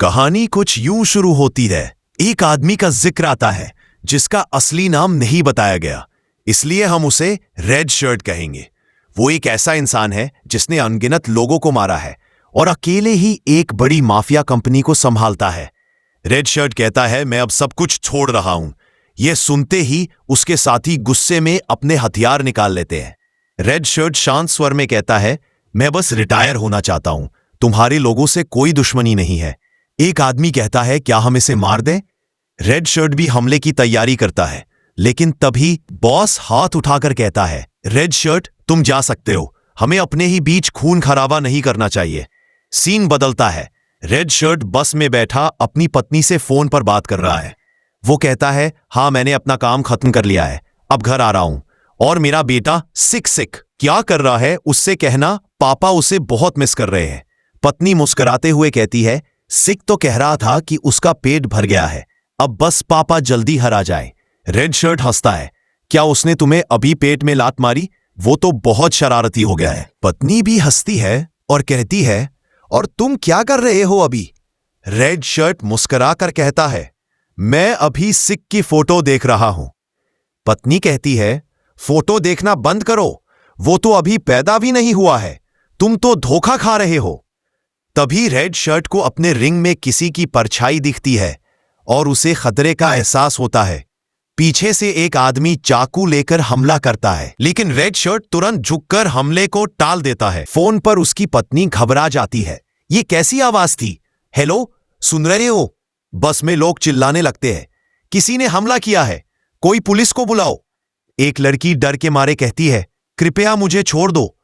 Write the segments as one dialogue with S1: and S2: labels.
S1: कहानी कुछ यूं शुरू होती है। एक आदमी का जिक्र आता है जिसका असली नाम नहीं बताया गया, इसलिए हम उसे रेड शर्ट कहेंगे। वो एक ऐसा इंसान है जिसने अनगिनत लोगों को मारा है और अकेले ही एक बड़ी माफिया कंपनी को संभालता है। रेड शर्ट कहता है, मैं अब सब कुछ छोड़ रहा हूं। यह सुनते ही उसके साथी गुस्से में अपने हथियार निकाल लेते हैं। रेड शर्ट शांत स्वर में कहता है, मैं बस रिटायर होना चाहता हूं, तुम्हारे लोगों से कोई दुश्मनी नहीं है। एक आदमी कहता है, क्या हम इसे मार दें? रेड शर्ट भी हमले की तैयारी करता है, लेकिन तभी बॉस हाथ उठाकर कहता है, रेड शर्ट तुम जा सकते हो, हमें अपने ही बीच खून खराबा नहीं करना चाहिए। सीन बदलता है। रेड शर्ट बस में बैठा अपनी पत्नी से फोन पर बात कर रहा है। वो कहता है, हाँ मैंने अपना काम खत्म कर लिया है, अब घर आ रहा हूं और मेरा बेटा सिक क्या कर रहा है उससे कहना पापा उसे बहुत मिस कर रहे हैं। पत्नी मुस्कुराते हुए कहती है, सिक तो कह रहा था कि उसका पेट भर गया है, अब बस पापा जल्दी घर आ जाए। रेड शर्ट हंसता है, क्या उसने तुम्हें अभी पेट में लात मारी? वो तो बहुत शरारती हो गया है। पत्नी भी हंसती है और कहती है, और तुम क्या कर रहे हो अभी? रेड शर्ट मुस्कुरा कर कहता है, मैं अभी सिक की फोटो देख रहा हूं। पत्नी कहती है, फोटो देखना बंद करो, वो तो अभी पैदा भी नहीं हुआ है, तुम तो धोखा खा रहे हो। तभी रेड शर्ट को अपने रिंग में किसी की परछाई दिखती है और उसे खतरे का एहसास होता है। पीछे से एक आदमी चाकू लेकर हमला करता है, लेकिन रेड शर्ट तुरंत झुककर हमले को टाल देता है। फोन पर उसकी पत्नी घबरा जाती है। ये कैसी आवाज थी? हेलो, सुन रहे हो? बस में लोग चिल्लाने लगते हैं, किसी ने हमला किया है, कोई पुलिस को बुलाओ। एक लड़की डर के मारे कहती है, कृपया मुझे छोड़ दो।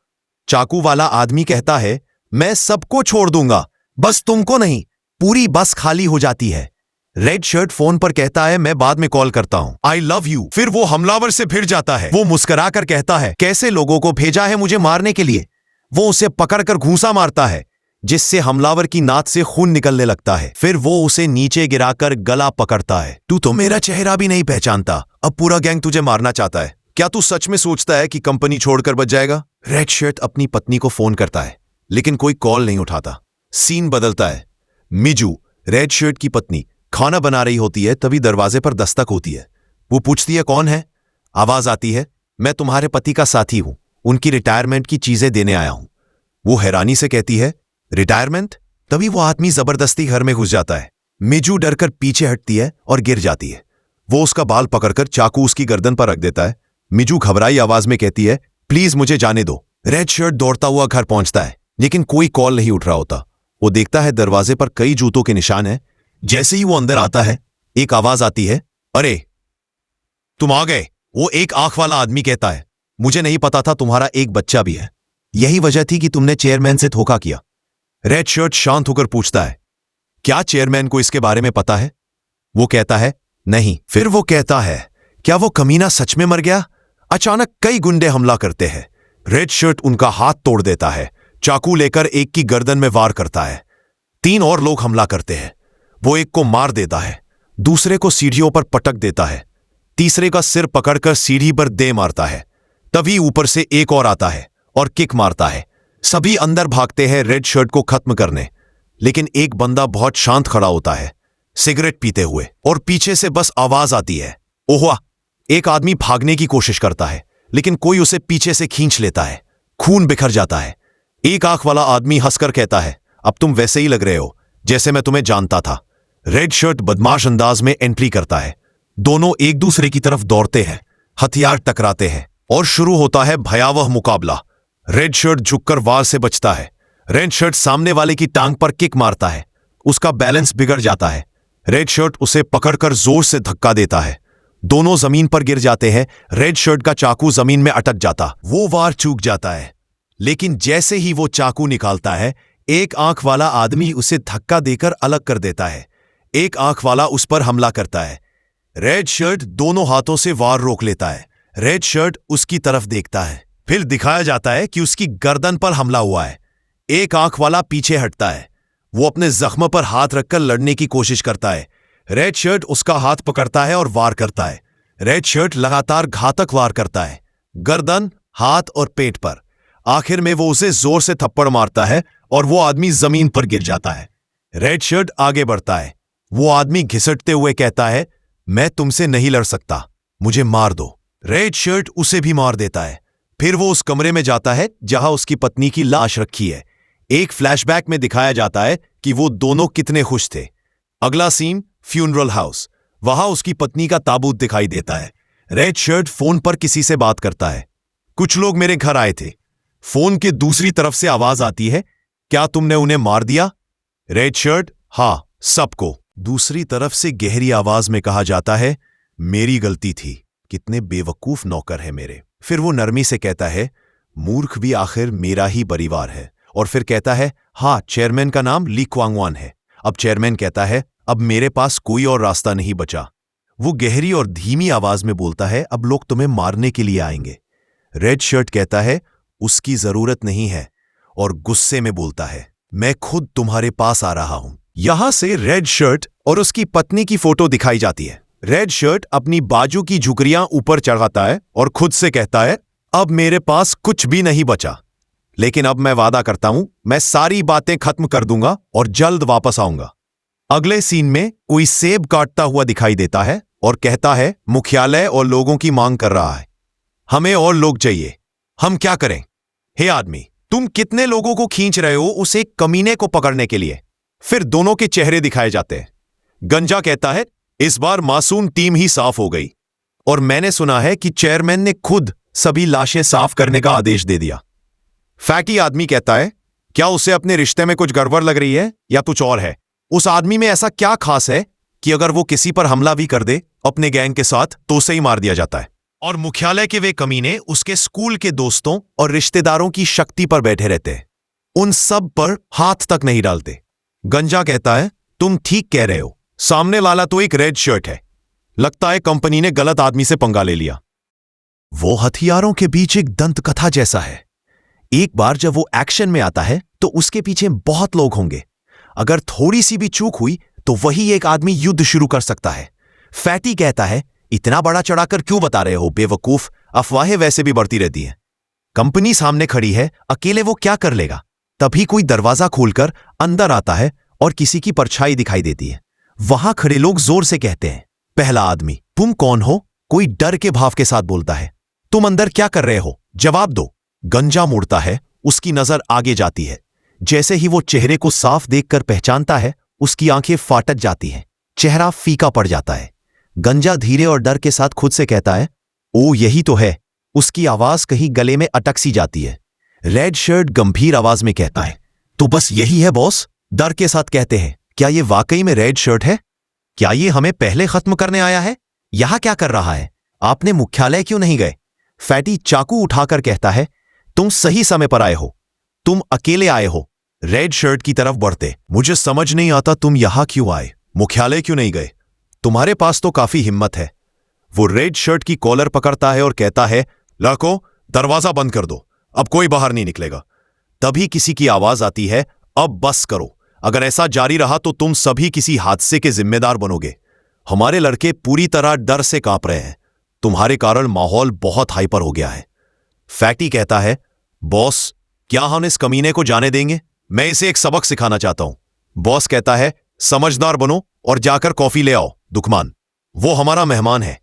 S1: चाकू वाला आदमी कहता है, मैं सबको छोड़ दूंगा, बस तुमको नहीं। पूरी बस खाली हो जाती है। रेड शर्ट फोन पर कहता है, मैं बाद में कॉल करता हूं, आई लव यू। फिर वो हमलावर से भिड़ जाता है। वो मुस्कुरा कर कहता है, कैसे लोगों को भेजा है मुझे मारने के लिए? वो उसे पकड़कर घूंसा मारता है, जिससे हमलावर की नाक से खून निकलने लगता है। फिर वो उसे नीचे गिराकर गला पकड़ता है। तू तो मेरा चेहरा भी नहीं पहचानता, अब पूरा गैंग तुझे मारना चाहता है। क्या तू सच में सोचता है कि कंपनी छोड़कर बच जाएगा? रेड शर्ट अपनी पत्नी को फोन करता है, लेकिन कोई कॉल नहीं उठाता। सीन बदलता है। मिजू, रेड शर्ट की पत्नी, खाना बना रही होती है, तभी दरवाजे पर दस्तक होती है। वो पूछती है, कौन है? आवाज आती है, मैं तुम्हारे पति का साथी हूं, उनकी रिटायरमेंट की चीजें देने आया हूं। वो हैरानी से कहती है, रिटायरमेंट? तभी वो आदमी जबरदस्ती घर में घुस जाता है। मिजू डरकर पीछे हटती है और गिर जाती है। वो उसका बाल पकड़कर चाकू उसकी गर्दन पर रख देता है। मिजू घबराई आवाज में कहती है, प्लीज मुझे जाने दो। रेड शर्ट दौड़ता हुआ घर पहुंचता है, लेकिन कोई कॉल नहीं उठ रहा होता। वो देखता है दरवाजे पर कई जूतों के निशान हैं। जैसे ही वो अंदर आता है, एक आवाज आती है, अरे तुम आ गए। वो एक आंख वाला आदमी कहता है, मुझे नहीं पता था तुम्हारा एक बच्चा भी है, यही वजह थी कि तुमने चेयरमैन से धोखा किया। रेड शर्ट शांत होकर पूछता है, क्या चेयरमैन को इसके बारे में पता है? वो कहता है, नहीं। फिर वो कहता है, क्या वो कमीना सच में मर गया? अचानक कई गुंडे हमला करते हैं। रेड शर्ट उनका हाथ तोड़ देता है, चाकू लेकर एक की गर्दन में वार करता है। 3 और लोग हमला करते हैं। वो एक को मार देता है, दूसरे को सीढ़ियों पर पटक देता है, तीसरे का सिर पकड़कर सीढ़ी पर दे मारता है। तभी ऊपर से एक और आता है और किक मारता है। सभी अंदर भागते हैं रेड शर्ट को खत्म करने, लेकिन एक बंदा बहुत शांत खड़ा होता है, सिगरेट पीते हुए, और पीछे से बस आवाज आती है, ओह। एक आदमी भागने की कोशिश करता है, लेकिन कोई उसे पीछे से खींच लेता है। खून बिखर जाता है। एक आंख वाला आदमी हंसकर कहता है, अब तुम वैसे ही लग रहे हो जैसे मैं तुम्हें जानता था। रेड शर्ट बदमाश अंदाज में एंट्री करता है। दोनों एक दूसरे की तरफ दौड़ते हैं, हथियार टकराते हैं और शुरू होता है भयावह मुकाबला। रेड शर्ट झुककर वार से बचता है। रेड शर्ट सामने वाले की टांग पर किक मारता है, उसका बैलेंस बिगड़ जाता है। रेड शर्ट उसे पकड़कर जोर से धक्का देता है, दोनों जमीन पर गिर जाते हैं। रेड शर्ट का चाकू जमीन में अटक जाता, वो वार चूक जाता है, लेकिन जैसे ही वो चाकू निकालता है, एक आंख वाला आदमी उसे धक्का देकर अलग कर देता है। एक आंख वाला उस पर हमला करता है। रेड शर्ट दोनों हाथों से वार रोक लेता है। रेड शर्ट उसकी तरफ देखता है, फिर दिखाया जाता है कि उसकी गर्दन पर हमला हुआ है। एक आंख वाला पीछे हटता है, वो अपने जख्म पर हाथ रखकर लड़ने की कोशिश करता है। रेड शर्ट उसका हाथ पकड़ता है और वार करता है। रेड शर्ट लगातार घातक वार करता है, गर्दन, हाथ और पेट पर। आखिर में वो उसे जोर से थप्पड़ मारता है और वो आदमी जमीन पर गिर जाता है। रेड शर्ट आगे बढ़ता है। वो आदमी घिसटते हुए कहता है, मैं तुमसे नहीं लड़ सकता, मुझे मार दो। रेड शर्ट उसे भी मार देता है। फिर वो उस कमरे में जाता है जहां उसकी पत्नी की लाश रखी है। एक फ्लैशबैक में दिखाया जाता है कि वो दोनों कितने खुश थे। अगला सीन फ्यूनरल हाउस। वहां उसकी पत्नी का ताबूत दिखाई देता है। रेड शर्ट फोन पर किसी से बात करता है। कुछ लोग मेरे घर आए थे। फोन के दूसरी तरफ से आवाज आती है, क्या तुमने उन्हें मार दिया? रेड शर्ट, हाँ, सबको। दूसरी तरफ से गहरी आवाज में कहा जाता है, मेरी गलती थी, कितने बेवकूफ नौकर है मेरे। फिर वो नरमी से कहता है, मूर्ख भी आखिर मेरा ही परिवार है। और फिर कहता है, हाँ, चेयरमैन का नाम ली क्वांगवान है। अब चेयरमैन कहता है, अब मेरे पास कोई और रास्ता नहीं बचा। वो गहरी और धीमी आवाज में बोलता है, अब लोग तुम्हें मारने के लिए आएंगे। रेड शर्ट कहता है, उसकी जरूरत नहीं है, और गुस्से में बोलता है, मैं खुद तुम्हारे पास आ रहा हूं। यहां से रेड शर्ट और उसकी पत्नी की फोटो दिखाई जाती है। रेड शर्ट अपनी बाजू की झुकरियां ऊपर चढ़ाता है और खुद से कहता है, अब मेरे पास कुछ भी नहीं बचा, लेकिन अब मैं वादा करता हूं, मैं सारी बातें खत्म कर दूंगा और जल्द वापस आऊंगा। अगले सीन में कोई सेब काटता हुआ दिखाई देता है और कहता है, मुख्यालय और लोगों की मांग कर रहा है, हमें और लोग चाहिए, हम क्या करें? हे आदमी, तुम कितने लोगों को खींच रहे हो उस एक कमीने को पकड़ने के लिए? फिर दोनों के चेहरे दिखाए जाते हैं। गंजा कहता है, इस बार मासूम टीम ही साफ हो गई, और मैंने सुना है कि चेयरमैन ने खुद सभी लाशें साफ करने का आदेश दे दिया। फैटी आदमी कहता है, क्या उसे अपने रिश्ते में कुछ गड़बड़ लग रही है या कुछ और है? उस आदमी में ऐसा क्या खास है कि अगर वो किसी पर हमला भी कर दे अपने गैंग के साथ तो उसे ही मार दिया जाता है? और मुख्यालय के वे कमीने उसके स्कूल के दोस्तों और रिश्तेदारों की शक्ति पर बैठे रहते हैं, उन सब पर हाथ तक नहीं डालते। गंजा कहता है, तुम ठीक कह रहे हो, सामने वाला तो एक रेड शर्ट है, लगता है कंपनी ने गलत आदमी से पंगा ले लिया। वो हथियारों के बीच एक दंत कथा जैसा है। एक बार जब वो एक्शन में आता है तो उसके पीछे बहुत लोग होंगे। अगर थोड़ी सी भी चूक हुई तो वही एक आदमी युद्ध शुरू कर सकता है। फैटी कहता है, इतना बड़ा चढ़ाकर क्यों बता रहे हो बेवकूफ, अफवाहें वैसे भी बढ़ती रहती हैं। कंपनी सामने खड़ी है, अकेले वो क्या कर लेगा? तभी कोई दरवाजा खोलकर अंदर आता है और किसी की परछाई दिखाई देती है। वहां खड़े लोग जोर से कहते हैं, पहला आदमी, तुम कौन हो? कोई डर के भाव के साथ बोलता है, तुम अंदर क्या कर रहे हो, जवाब दो। गंजा मुड़ता है, उसकी नजर आगे जाती है। जैसे ही वो चेहरे को साफ देखकर पहचानता है, उसकी आंखें फाटक जाती हैं, चेहरा फीका पड़ जाता है। गंजा धीरे और डर के साथ खुद से कहता है, ओ यही तो है। उसकी आवाज कहीं गले में अटक सी जाती है। रेड शर्ट गंभीर आवाज में कहता है, तो बस यही है बॉस? डर के साथ कहते हैं, क्या ये वाकई में रेड शर्ट है? क्या ये हमें पहले खत्म करने आया है? यहां क्या कर रहा है? आपने मुख्यालय क्यों नहीं गए? फैटी चाकू उठाकर कहता है, तुम सही समय पर आए हो, तुम अकेले आए हो। रेड शर्ट की तरफ बढ़ते, मुझे समझ नहीं आता तुम यहां क्यों आए, मुख्यालय क्यों नहीं गए? तुम्हारे पास तो काफी हिम्मत है। वो रेड शर्ट की कॉलर पकड़ता है और कहता है, लड़को, दरवाजा बंद कर दो, अब कोई बाहर नहीं निकलेगा। तभी किसी की आवाज आती है, अब बस करो, अगर ऐसा जारी रहा तो तुम सभी किसी हादसे के जिम्मेदार बनोगे। हमारे लड़के पूरी तरह डर से कांप रहे हैं, तुम्हारे कारण माहौल बहुत हाइपर हो गया है। फैटी कहता है, बॉस, क्या हम इस कमीने को जाने देंगे? मैं इसे एक सबक सिखाना चाहता हूं। बॉस कहता है, समझदार बनो और जाकर कॉफी ले आओ, दुखमान, वो हमारा मेहमान है।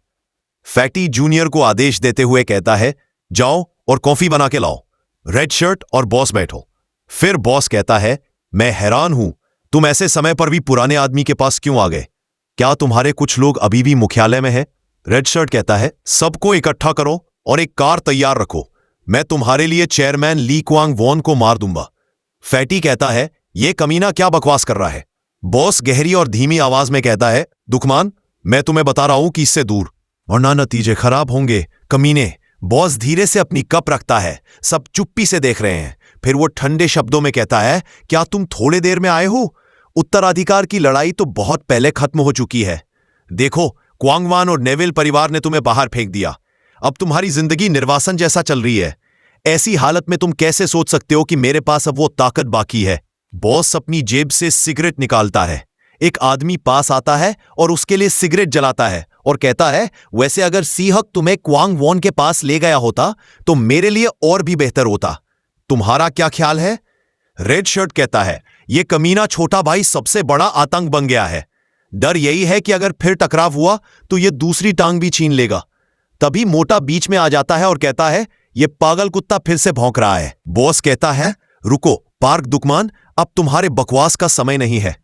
S1: फैटी जूनियर को आदेश देते हुए कहता है, जाओ और कॉफी बना के लाओ। रेड शर्ट और बॉस बैठो। फिर बॉस कहता है, मैं हैरान हूं, तुम ऐसे समय पर भी पुराने आदमी के पास क्यों आ गए? क्या तुम्हारे कुछ लोग अभी भी मुख्यालय में है? रेड शर्ट कहता है, सबको इकट्ठा करो और एक कार तैयार रखो, मैं तुम्हारे लिए चेयरमैन ली क्वांग वॉन को मार दूंगा। फैटी कहता है, यह कमीना क्या बकवास कर रहा है? बॉस गहरी और धीमी आवाज में कहता है, दुखमान, मैं तुम्हें बता रहा हूं कि इससे दूर, वरना नतीजे खराब होंगे, कमीने। बॉस धीरे से अपनी कप रखता है, सब चुप्पी से देख रहे हैं। फिर वो ठंडे शब्दों में कहता है, क्या तुम थोड़े देर में आए हो? उत्तराधिकार की लड़ाई तो बहुत पहले खत्म हो चुकी है। देखो, क्वांगवान और नेविल परिवार ने तुम्हें बाहर फेंक दिया, अब तुम्हारी जिंदगी निर्वासन जैसा चल रही है। ऐसी हालत में तुम कैसे सोच सकते हो कि मेरे पास अब वो ताकत बाकी है? बॉस अपनी जेब से सिगरेट निकालता है। एक आदमी पास आता है और उसके लिए सिगरेट जलाता है और कहता है, वैसे अगर सीहक तुम्हें क्वांग वॉन के पास ले गया होता तो मेरे लिए और भी बेहतर होता। तुम्हारा क्या ख्याल है? रेड शर्ट कहता है, ये कमीना छोटा भाई सबसे बड़ा आतंक बन गया है। डर यही है कि अगर फिर टकराव हुआ तो ये दूसरी टांग भी छीन लेगा। तभी मोटा बीच में आ जाता है और कहता है, ये पागल कुत्ता फिर से भौंक रहा है। बॉस कहता है, रुको पार्क दुकमान, अब तुम्हारे बकवास का समय नहीं है।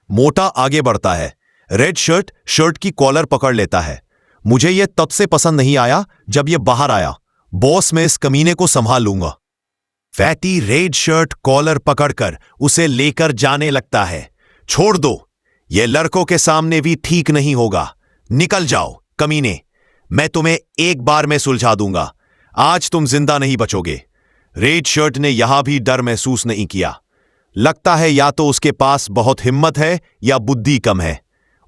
S1: मोटा आगे बढ़ता है। रेड शर्ट शर्ट की कॉलर पकड़ लेता है। मुझे यह तब से पसंद नहीं आया जब यह बाहर आया। बॉस, मैं इस कमीने को संभाल लूंगा। फैटी रेड शर्ट कॉलर पकड़कर उसे लेकर जाने लगता है। छोड़ दो, यह लड़कों के सामने भी ठीक नहीं होगा। निकल जाओ कमीने, मैं तुम्हें एक बार में सुलझा दूंगा। आज तुम जिंदा नहीं बचोगे। रेड शर्ट ने यहां भी डर महसूस नहीं किया। लगता है या तो उसके पास बहुत हिम्मत है या बुद्धि कम है।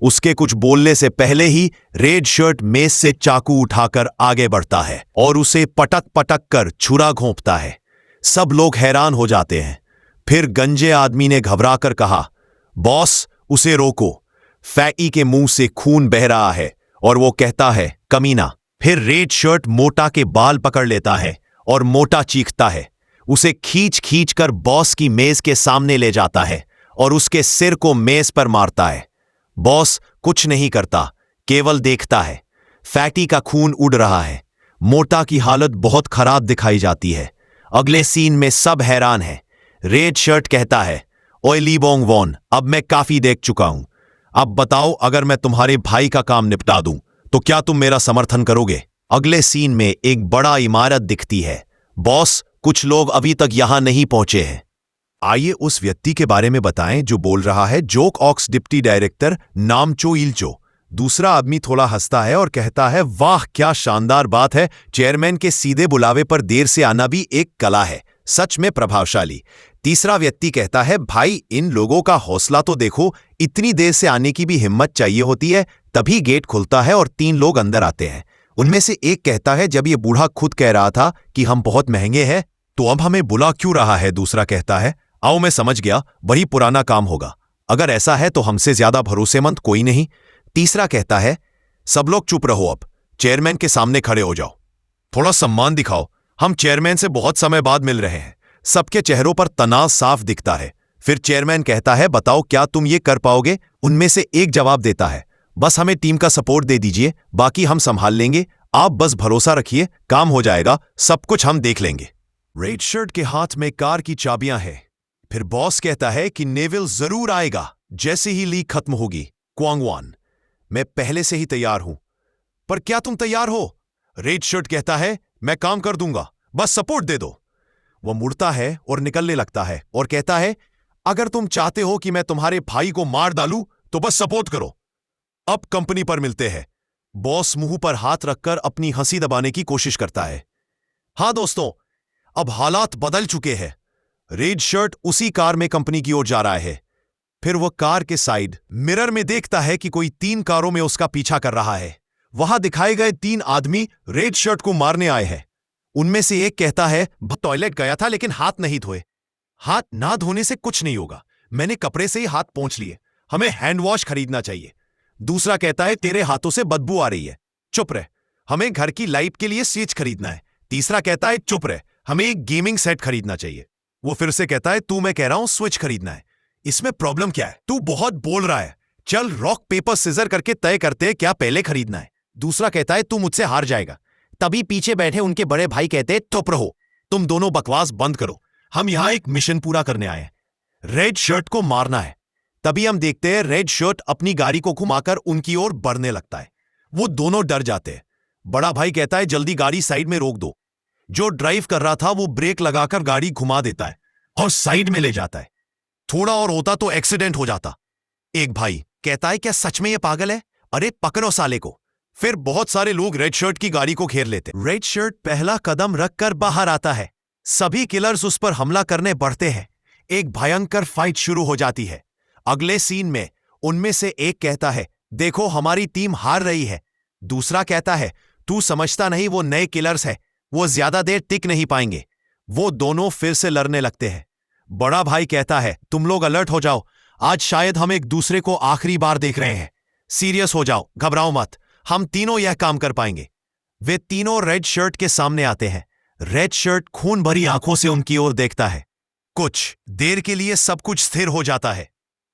S1: उसके कुछ बोलने से पहले ही रेड शर्ट मेज से चाकू उठाकर आगे बढ़ता है और उसे पटक पटक कर छुरा घोंपता है। सब लोग हैरान हो जाते हैं। फिर गंजे आदमी ने घबराकर कहा, बॉस उसे रोको। फैटी के मुंह से खून बह रहा है और वो कहता है, कमीना। फिर रेड शर्ट मोटा के बाल पकड़ लेता है और मोटा चीखता है। उसे खींच खींच कर बॉस की मेज के सामने ले जाता है और उसके सिर को मेज पर मारता है। बॉस कुछ नहीं करता, केवल देखता है। फैटी का खून उड़ रहा है। मोटा की हालत बहुत खराब दिखाई जाती है। अगले सीन में सब हैरान हैं। रेड शर्ट कहता है, ओए ली बोंग वॉन, अब मैं काफी देख चुका हूं। अब बताओ, अगर मैं तुम्हारे भाई का काम निपटा दूं तो क्या तुम मेरा समर्थन करोगे? अगले सीन में एक बड़ा इमारत दिखती है। बॉस, कुछ लोग अभी तक यहां नहीं पहुंचे हैं। आइए उस व्यक्ति के बारे में बताएं जो बोल रहा है, जोक ऑक्स डिप्टी डायरेक्टर नामचो इल्चो। दूसरा आदमी थोड़ा हंसता है और कहता है, वाह क्या शानदार बात है। चेयरमैन के सीधे बुलावे पर देर से आना भी एक कला है, सच में प्रभावशाली। तीसरा व्यक्ति कहता है, भाई इन लोगों का हौसला तो देखो, इतनी देर से आने की भी हिम्मत चाहिए होती है। तभी गेट खुलता है और 3 लोग अंदर आते हैं। उनमें से एक कहता है, जब ये बूढ़ा खुद कह रहा था कि हम बहुत महंगे हैं तो अब हमें बुला क्यों रहा है? दूसरा कहता है, आओ मैं समझ गया, वही पुराना काम होगा। अगर ऐसा है तो हमसे ज्यादा भरोसेमंद कोई नहीं। तीसरा कहता है, सब लोग चुप रहो, अब चेयरमैन के सामने खड़े हो जाओ, थोड़ा सम्मान दिखाओ। हम चेयरमैन से बहुत समय बाद मिल रहे हैं। सबके चेहरों पर तनाव साफ दिखता है। फिर चेयरमैन कहता है, बताओ क्या तुम ये कर पाओगे? उनमें से एक जवाब देता है, बस हमें टीम का सपोर्ट दे दीजिए, बाकी हम संभाल लेंगे। आप बस भरोसा रखिए, काम हो जाएगा, सब कुछ हम देख लेंगे। रेड शर्ट के हाथ में कार की चाबियां हैं। फिर बॉस कहता है कि नेविल जरूर आएगा जैसे ही लीक खत्म होगी। क्वांगवान, मैं पहले से ही तैयार हूं, पर क्या तुम तैयार हो? रेड शर्ट कहता है, मैं काम कर दूंगा, बस सपोर्ट दे दो। वह मुड़ता है और निकलने लगता है और कहता है, अगर तुम चाहते हो कि मैं तुम्हारे भाई को मार डालूं तो बस सपोर्ट करो। अब कंपनी पर मिलते हैं। बॉस मुंह पर हाथ रखकर अपनी हंसी दबाने की कोशिश करता है। हां दोस्तों, अब हालात बदल चुके हैं। रेड शर्ट उसी कार में कंपनी की ओर जा रहा है। फिर वह कार के साइड मिरर में देखता है कि कोई 3 कारों में उसका पीछा कर रहा है। वहां दिखाए गए 3 आदमी रेड शर्ट को मारने आए हैं। उनमें से एक कहता है, टॉयलेट गया था लेकिन हाथ नहीं धोए। हाथ ना धोने से कुछ नहीं होगा, मैंने कपड़े से ही हाथ पोंछ लिए, हमें हैंड वॉश खरीदना चाहिए। दूसरा कहता है, तेरे हाथों से बदबू आ रही है, चुप रह, हमें घर की लाइट के लिए स्विच खरीदना है। तीसरा कहता है, चुप रह, हमें एक गेमिंग सेट खरीदना चाहिए। वो फिर से कहता है, तू मैं कह रहा हूं स्विच खरीदना है, इसमें प्रॉब्लम क्या है? तू बहुत बोल रहा है, चल रॉक पेपर सीजर करके तय करते हैं क्या पहले खरीदना है। दूसरा कहता है, तू मुझसे हार जाएगा। तभी पीछे बैठे उनके बड़े भाई कहते हैं, चुप रहो, तुम दोनों बकवास बंद करो, हम यहां एक मिशन पूरा करने आए हैं, रेड शर्ट को मारना है। तभी हम देखते हैं रेड शर्ट अपनी गाड़ी को घुमाकर उनकी ओर बढ़ने लगता है। वो दोनों डर जाते हैं। बड़ा भाई कहता है, जल्दी गाड़ी साइड में रोक दो। जो ड्राइव कर रहा था वो ब्रेक लगाकर गाड़ी घुमा देता है और साइड में ले जाता है। थोड़ा और होता तो एक्सीडेंट हो जाता। एक भाई कहता है, क्या सच में ये पागल है? अरे पकड़ो साले को। फिर बहुत सारे लोग रेड शर्ट की गाड़ी को घेर लेते। रेड शर्ट पहला कदम रखकर बाहर आता है। सभी किलर्स उस पर हमला करने बढ़ते हैं। एक भयंकर फाइट शुरू हो जाती है। अगले सीन में उनमें से एक कहता है, देखो हमारी टीम हार रही है। दूसरा कहता है, तू समझता नहीं, वो नए किलर्स है, वो ज्यादा देर टिक नहीं पाएंगे। वो दोनों फिर से लड़ने लगते हैं। बड़ा भाई कहता है, तुम लोग अलर्ट हो जाओ, आज शायद हम एक दूसरे को आखिरी बार देख रहे हैं। सीरियस हो जाओ, घबराओ मत, हम तीनों यह काम कर पाएंगे। वे तीनों रेड शर्ट के सामने आते हैं। रेड शर्ट खून भरी आंखों से उनकी ओर देखता है। कुछ देर के लिए सब कुछ स्थिर हो जाता है,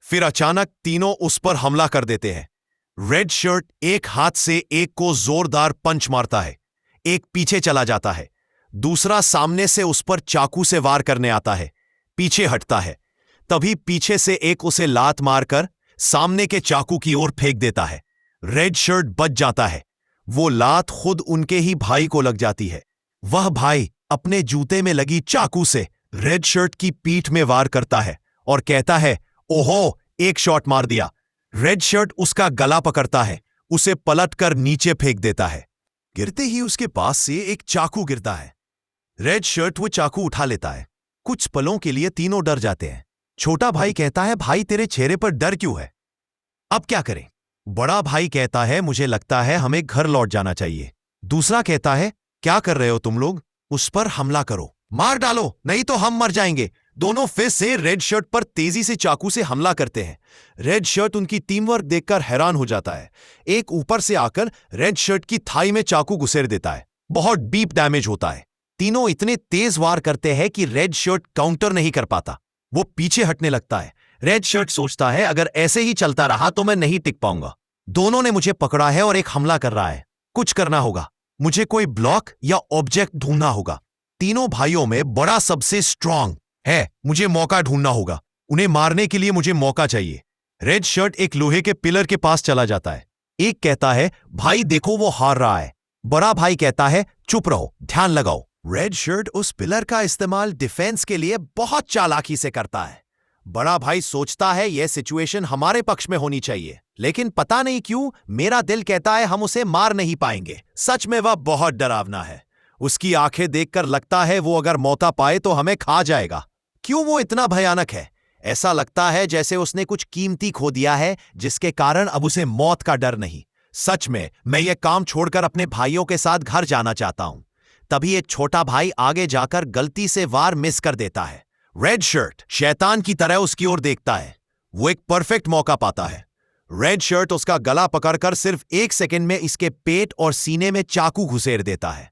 S1: फिर अचानक तीनों उस पर हमला कर देते हैं। रेड शर्ट एक हाथ से एक को जोरदार पंच मारता है, एक पीछे चला जाता है, दूसरा सामने से उस पर चाकू से वार करने आता है, पीछे हटता है। तभी पीछे से एक उसे लात मारकर सामने के चाकू की ओर फेंक देता है। रेड शर्ट बच जाता है। वो लात खुद उनके ही भाई को लग जाती है। वह भाई अपने जूते में लगी चाकू से रेड शर्ट की पीठ में वार करता है और कहता है, ओहो, एक शॉट मार दिया। रेड शर्ट उसका गला पकड़ता है, उसे पलटकर नीचे फेंक देता है। गिरते ही उसके पास से एक चाकू गिरता है। रेड शर्ट वो चाकू उठा लेता है। कुछ पलों के लिए तीनों डर जाते हैं। छोटा भाई कहता है, भाई तेरे चेहरे पर डर क्यों है? अब क्या करें? बड़ा भाई कहता है, मुझे लगता है हमें घर लौट जाना चाहिए। दूसरा कहता है, क्या कर रहे हो तुम लोग? उस पर हमला करो, मार डालो, नहीं तो हम मर जाएंगे। दोनों फिर से रेड शर्ट पर तेजी से चाकू से हमला करते हैं। रेड शर्ट उनकी टीम वर्क देखकर हैरान हो जाता है। एक ऊपर से आकर रेड शर्ट की थाई में चाकू घुसेड़ देता है। बहुत डीप डैमेज होता है। तीनों इतने तेज वार करते हैं कि रेड शर्ट काउंटर नहीं कर पाता। वो पीछे हटने लगता है। रेड शर्ट सोचता है, अगर ऐसे ही चलता रहा तो मैं नहीं टिक पाऊंगा। दोनों ने मुझे पकड़ा है और एक हमला कर रहा है। कुछ करना होगा। मुझे कोई ब्लॉक या ऑब्जेक्ट ढूंढना होगा। तीनों भाइयों में बड़ा सबसे स्ट्रांग है। मुझे मौका ढूंढना होगा। उन्हें मारने के लिए मुझे मौका चाहिए। रेड शर्ट एक लोहे के पिलर के पास चला जाता है। एक कहता है, भाई देखो वो हार रहा है। बड़ा भाई कहता है, चुप रहो, ध्यान लगाओ। रेड शर्ट उस पिलर का इस्तेमाल डिफेंस के लिए बहुत चालाकी से करता है। बड़ा भाई सोचता है यह सिचुएशन हमारे पक्ष में होनी चाहिए, लेकिन पता नहीं क्यों मेरा दिल कहता है हम उसे मार नहीं पाएंगे। सच में वह बहुत डरावना है। उसकी आंखें देखकर लगता है वो अगर मौका पाए तो हमें खा जाएगा। क्यों वो इतना भयानक है? ऐसा लगता है जैसे उसने कुछ कीमती खो दिया है, जिसके कारण अब उसे मौत का डर नहीं। सच में मैं ये काम छोड़कर अपने भाइयों के साथ घर जाना चाहता हूं। तभी एक छोटा भाई आगे जाकर गलती से वार मिस कर देता है। रेड शर्ट शैतान की तरह उसकी ओर देखता है। वो एक परफेक्ट मौका पाता है। रेड शर्ट उसका गला पकड़कर सिर्फ 1 सेकंड में इसके पेट और सीने में चाकू घुसेड़ देता है।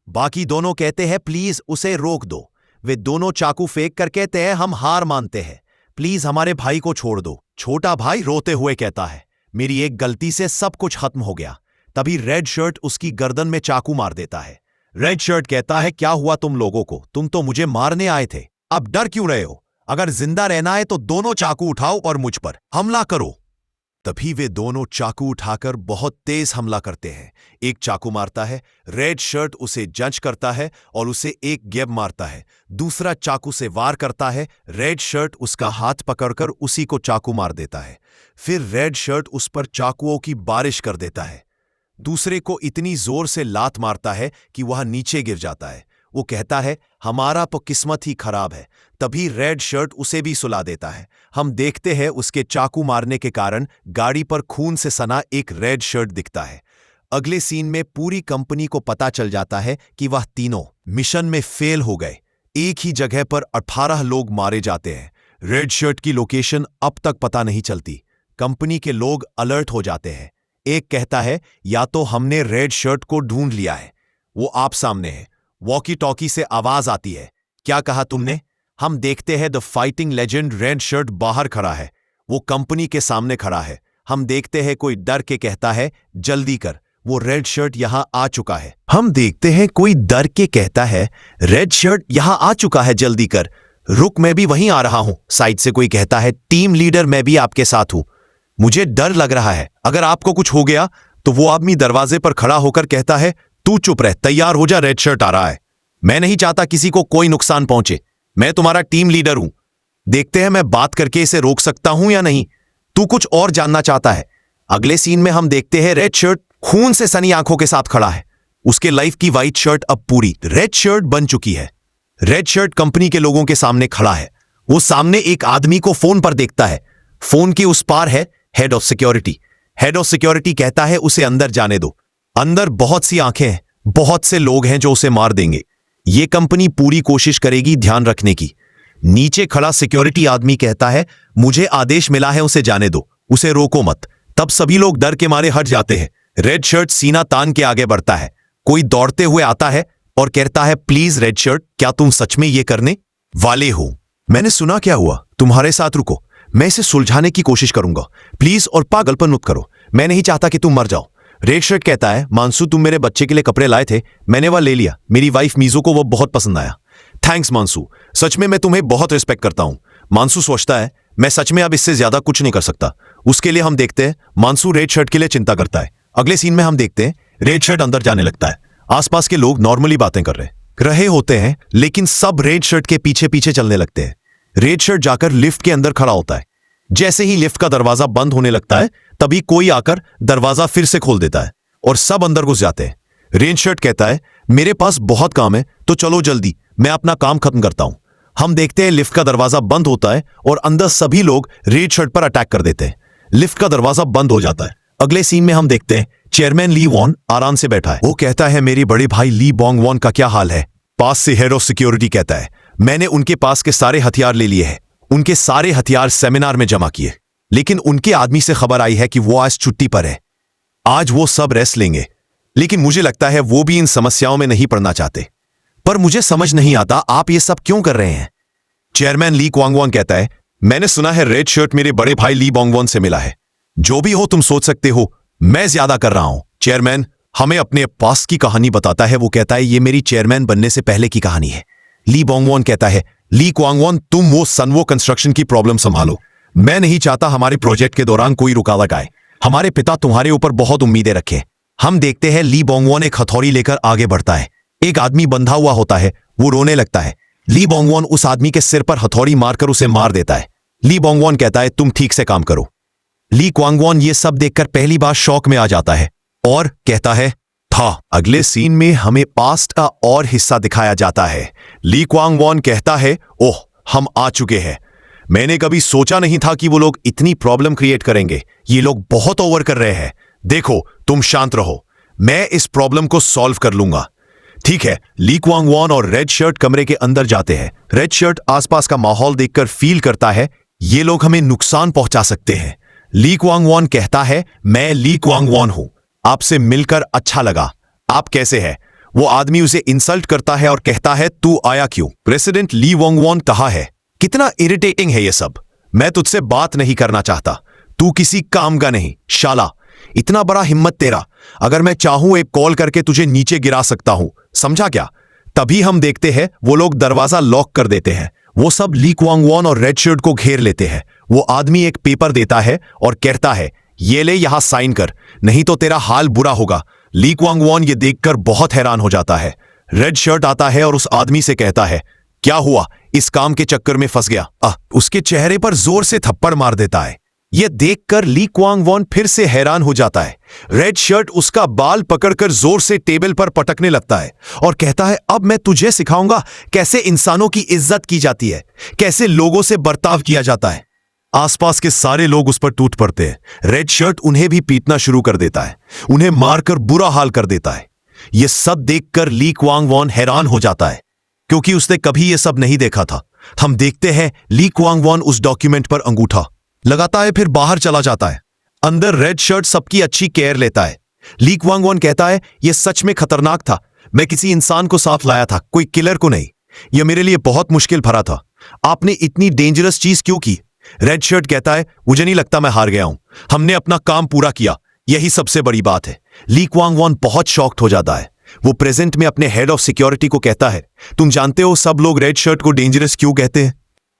S1: बाकी दोनों कहते हैं, प्लीज उसे रोक दो। वे दोनों चाकू फेंक कर कहते हैं, हम हार मानते हैं, प्लीज हमारे भाई को छोड़ दो। छोटा भाई रोते हुए कहता है, मेरी एक गलती से सब कुछ खत्म हो गया। तभी रेड शर्ट उसकी गर्दन में चाकू मार देता है। रेड शर्ट कहता है, क्या हुआ तुम लोगों को? तुम तो मुझे मारने आए थे, अब डर क्यों रहे हो? अगर जिंदा रहना है तो दोनों चाकू उठाओ और मुझ पर हमला करो। तभी वे दोनों चाकू उठाकर बहुत तेज हमला करते हैं। एक चाकू मारता है, रेड शर्ट उसे जंच करता है और उसे एक गैब मारता है। दूसरा चाकू से वार करता है, रेड शर्ट उसका हाथ पकड़कर उसी को चाकू मार देता है। फिर रेड शर्ट उस पर चाकुओं की बारिश कर देता है। दूसरे को इतनी जोर से लात मारता है कि वह नीचे गिर जाता है। वो कहता है, हमारा तो किस्मत ही खराब है। तभी रेड शर्ट उसे भी सुला देता है। हम देखते हैं उसके चाकू मारने के कारण गाड़ी पर खून से सना एक रेड शर्ट दिखता है। अगले सीन में पूरी कंपनी को पता चल जाता है कि वह तीनों मिशन में फेल हो गए। एक ही जगह पर 18 लोग मारे जाते हैं। रेड शर्ट की लोकेशन अब तक पता नहीं चलती। कंपनी के लोग अलर्ट हो जाते हैं। एक कहता है, या तो हमने रेड शर्ट को ढूंढ लिया है, वो आप सामने है। वॉकी टॉकी से आवाज आती है, क्या कहा तुमने? हम देखते हैं the fighting legend red shirt बाहर खड़ा है। वो कंपनी के सामने खड़ा है। हम देखते हैं कोई डर के कहता है, जल्दी कर, वो रेड शर्ट यहां आ चुका है। हम देखते हैं कोई डर के कहता है, रेड शर्ट यहां आ चुका है, जल्दी कर। रुक, मैं भी वहीं आ रहा हूं। साइड से कोई कहता है, टीम लीडर मैं भी आपके साथ हूं। मुझे डर लग रहा है, अगर आपको कुछ हो गया तो। वो आदमी दरवाजे पर खड़ा होकर कहता है, तू चुप रह, तैयार हो जा, रेड शर्ट आ रहा है। मैं नहीं चाहता किसी को कोई नुकसान पहुंचे। मैं तुम्हारा टीम लीडर हूं। देखते हैं मैं बात करके इसे रोक सकता हूं या नहीं। तू कुछ और जानना चाहता है? अगले सीन में हम देखते हैं रेड शर्ट खून से सनी आंखों के साथ खड़ा है। उसके लाइफ की व्हाइट शर्ट अब पूरी रेड शर्ट बन चुकी है। रेड शर्ट कंपनी के लोगों के सामने खड़ा है। वो सामने एक आदमी को फोन पर देखता है। फोन के उस पार है head of security. Head of security कहता है, उसे अंदर जाने दो। अंदर बहुत सी आंखें हैं, बहुत से लोग हैं जो उसे मार देंगे। ये कंपनी पूरी कोशिश करेगी ध्यान रखने की। नीचे खड़ा सिक्योरिटी आदमी कहता है, मुझे आदेश मिला है, उसे जाने दो, उसे रोको मत। तब सभी लोग डर के मारे हट जाते हैं। रेड शर्ट सीना तान के आगे बढ़ता है। कोई दौड़ते हुए आता है और कहता है, प्लीज रेड शर्ट, क्या तुम सच में ये करने वाले हो? मैंने सुना क्या हुआ, तुम्हारे साथ रुको, मैं इसे सुलझाने की कोशिश करूंगा, प्लीज, और पागलपन मत करो, मैं नहीं चाहता कि तुम मर जाओ। रेड शर्ट कहता है, मानसू तुम मेरे बच्चे के लिए कपड़े लाए थे, मैंने वह ले लिया, मेरी वाइफ मीजो को वो बहुत पसंद आया। थैंक्स मानसू, सच में मैं तुम्हें बहुत रिस्पेक्ट करता हूं। मानसू सोचता है, मैं सच में अब इससे ज्यादा कुछ नहीं कर सकता। उसके लिए हम देखते हैं मानसू रेड शर्ट के लिए चिंता करता है। अगले सीन में हम देखते हैं रेड शर्ट अंदर जाने लगता है। आसपास के लोग नॉर्मली बातें कर रहे होते हैं, लेकिन सब रेड शर्ट के पीछे पीछे चलने लगते हैं। रेड शर्ट जाकर लिफ्ट के अंदर खड़ा होता है। जैसे ही लिफ्ट का दरवाजा बंद होने लगता है, तभी कोई आकर दरवाजा फिर से खोल देता है और सब अंदर घुस जाते हैं। रेड शर्ट कहता है, मेरे पास बहुत काम है, तो चलो जल्दी, मैं अपना काम खत्म करता हूं। हम देखते हैं लिफ्ट का दरवाजा बंद होता है और अंदर सभी लोग रेड शर्ट पर अटैक कर देते हैं। लिफ्ट का दरवाजा बंद हो जाता है। अगले सीन में हम देखते हैं चेयरमैन ली वॉन आराम से बैठा है। वो कहता है, मेरे बड़े भाई ली बोंग वॉन का क्या हाल है? पास से हेड ऑफ सिक्योरिटी कहता है, मैंने उनके पास के सारे हथियार ले लिए हैं, उनके सारे हथियार सेमिनार में जमा किए, लेकिन उनके आदमी से खबर आई है कि वो आज छुट्टी पर है। आज वो सब रेस्ट लेंगे, लेकिन मुझे लगता है वो भी इन समस्याओं में नहीं पड़ना चाहते। पर मुझे समझ नहीं आता आप ये सब क्यों कर रहे हैं? चेयरमैन ली क्वांगवॉन कहता है, मैंने सुना है रेड शर्ट मेरे बड़े भाई ली बोंगवॉन से मिला है। जो भी हो तुम सोच सकते हो, मैं ज्यादा कर रहा हूं। चेयरमैन हमें अपने पास की कहानी बताता है। वो कहता है, ये मेरी चेयरमैन बनने से पहले की कहानी है। ली बोंगवॉन कहता है, ली क्वांगवॉन तुम वो सनवो कंस्ट्रक्शन की प्रॉब्लम संभालो। मैं नहीं चाहता हमारे प्रोजेक्ट के दौरान कोई रुकावट आए। हमारे पिता तुम्हारे ऊपर बहुत उम्मीदें रखे। हम देखते हैं ली बोंगवॉन एक हथौड़ी लेकर आगे बढ़ता है। एक आदमी बंधा हुआ होता है, वो रोने लगता है। ली बोंगवॉन उस आदमी के सिर पर हथौड़ी मारकर उसे मार देता है। ली बोंगवॉन कहता है, तुम ठीक से काम करो। ली क्वांगवॉन ये सब देखकर पहली बार शॉक में आ जाता है और कहता है, था। अगले सीन में हमें पास्ट का और हिस्सा दिखाया जाता है। ली क्वांगवॉन कहता है, ओह हम आ चुके हैं। मैंने कभी सोचा नहीं था कि वो लोग इतनी प्रॉब्लम क्रिएट करेंगे। ये लोग बहुत ओवर कर रहे हैं। देखो तुम शांत रहो, मैं इस प्रॉब्लम को सॉल्व कर लूंगा। ठीक है। ली क्वांगवॉन और रेड शर्ट कमरे के अंदर जाते हैं। रेड शर्ट आसपास का माहौल देखकर फील करता है ये लोग हमें नुकसान पहुंचा सकते हैं। ली क्वांगवॉन कहता है, मैं ली क्वांगवॉन हूं, आपसे मिलकर अच्छा लगा, आप कैसे हैं? वो आदमी उसे इंसल्ट करता है और कहता है, तू आया क्यों? प्रेसिडेंट ली वोंगवॉन कहा है, कितना इरिटेटिंग है ये सब, मैं तुझसे बात नहीं करना चाहता, तू किसी काम का नहीं, शाला, इतना बड़ा हिम्मत तेरा, अगर मैं चाहूं एक कॉल करके तुझे नीचे गिरा सकता हूं, समझा क्या? तभी हम देखते हैं वो लोग दरवाजा लॉक कर देते हैं। वो सब ली क्वांगवॉन और रेड शर्ट को घेर लेते हैं। वो आदमी एक पेपर देता है और कहता है, ये ले यहां साइन कर, नहीं तो तेरा हाल बुरा होगा। ली क्वांगवॉन ये देखकर बहुत हैरान हो जाता है। रेड शर्ट आता है और उस आदमी से कहता है, क्या हुआ, इस काम के चक्कर में फंस गया? उसके चेहरे पर जोर से थप्पड़ मार देता है। यह देखकर ली क्वांगवॉन फिर से हैरान हो जाता है। रेड शर्ट उसका बाल पकड़कर जोर से टेबल पर पटकने लगता है और कहता है, अब मैं तुझे सिखाऊंगा कैसे इंसानों की इज्जत की जाती है, कैसे लोगों से बर्ताव किया जाता है। आसपास के सारे लोग उस पर टूट पड़ते हैं। रेड शर्ट उन्हें भी पीटना शुरू कर देता है, उन्हें मारकर बुरा हाल कर देता है। यह सब देखकर ली क्वांगवॉन हैरान हो जाता है, क्योंकि उसने कभी यह सब नहीं देखा था। हम देखते हैं ली क्वांगवॉन उस डॉक्यूमेंट पर अंगूठा लगाता है, फिर बाहर चला जाता है। अंदर रेड शर्ट सबकी अच्छी केयर लेता है। ली क्वांगवॉन कहता है, यह सच में खतरनाक था, मैं किसी इंसान को साथ लाया था, कोई किलर को नहीं। यह मेरे लिए बहुत मुश्किल भरा था, आपने इतनी डेंजरस चीज क्यों की? रेड शर्ट कहता है, मुझे नहीं लगता मैं हार गया हूं, हमने अपना काम पूरा किया, यही सबसे बड़ी बात है। ली क्वांगवॉन बहुत शॉक्ड हो जाता है। वो प्रेजेंट में अपने हेड ऑफ सिक्योरिटी को कहता है, तुम जानते हो सब लोग रेड शर्ट को डेंजरस क्यों कहते हैं?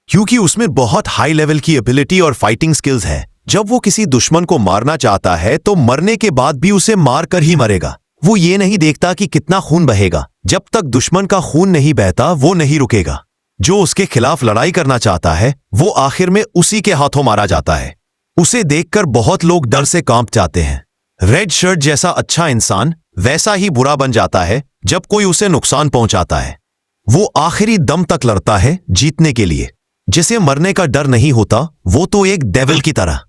S1: क्योंकि उसमें बहुत हाई लेवल की एबिलिटी और फाइटिंग स्किल्स है। जब वो किसी दुश्मन को मारना चाहता है तो मरने के बाद भी उसे मार कर ही मरेगा। वो ये नहीं देखता कि कितना खून बहेगा, जब तक दुश्मन का खून नहीं बहता वो नहीं रुकेगा। जो उसके खिलाफ लड़ाई करना चाहता है वो आखिर में उसी के हाथों मारा जाता है। उसे देखकर बहुत लोग डर से कांप जाते हैं। रेड शर्ट जैसा अच्छा इंसान वैसा ही बुरा बन जाता है जब कोई उसे नुकसान पहुंचाता है। वो आखिरी दम तक लड़ता है जीतने के लिए। जिसे मरने का डर नहीं होता वो तो एक डेविल की तरह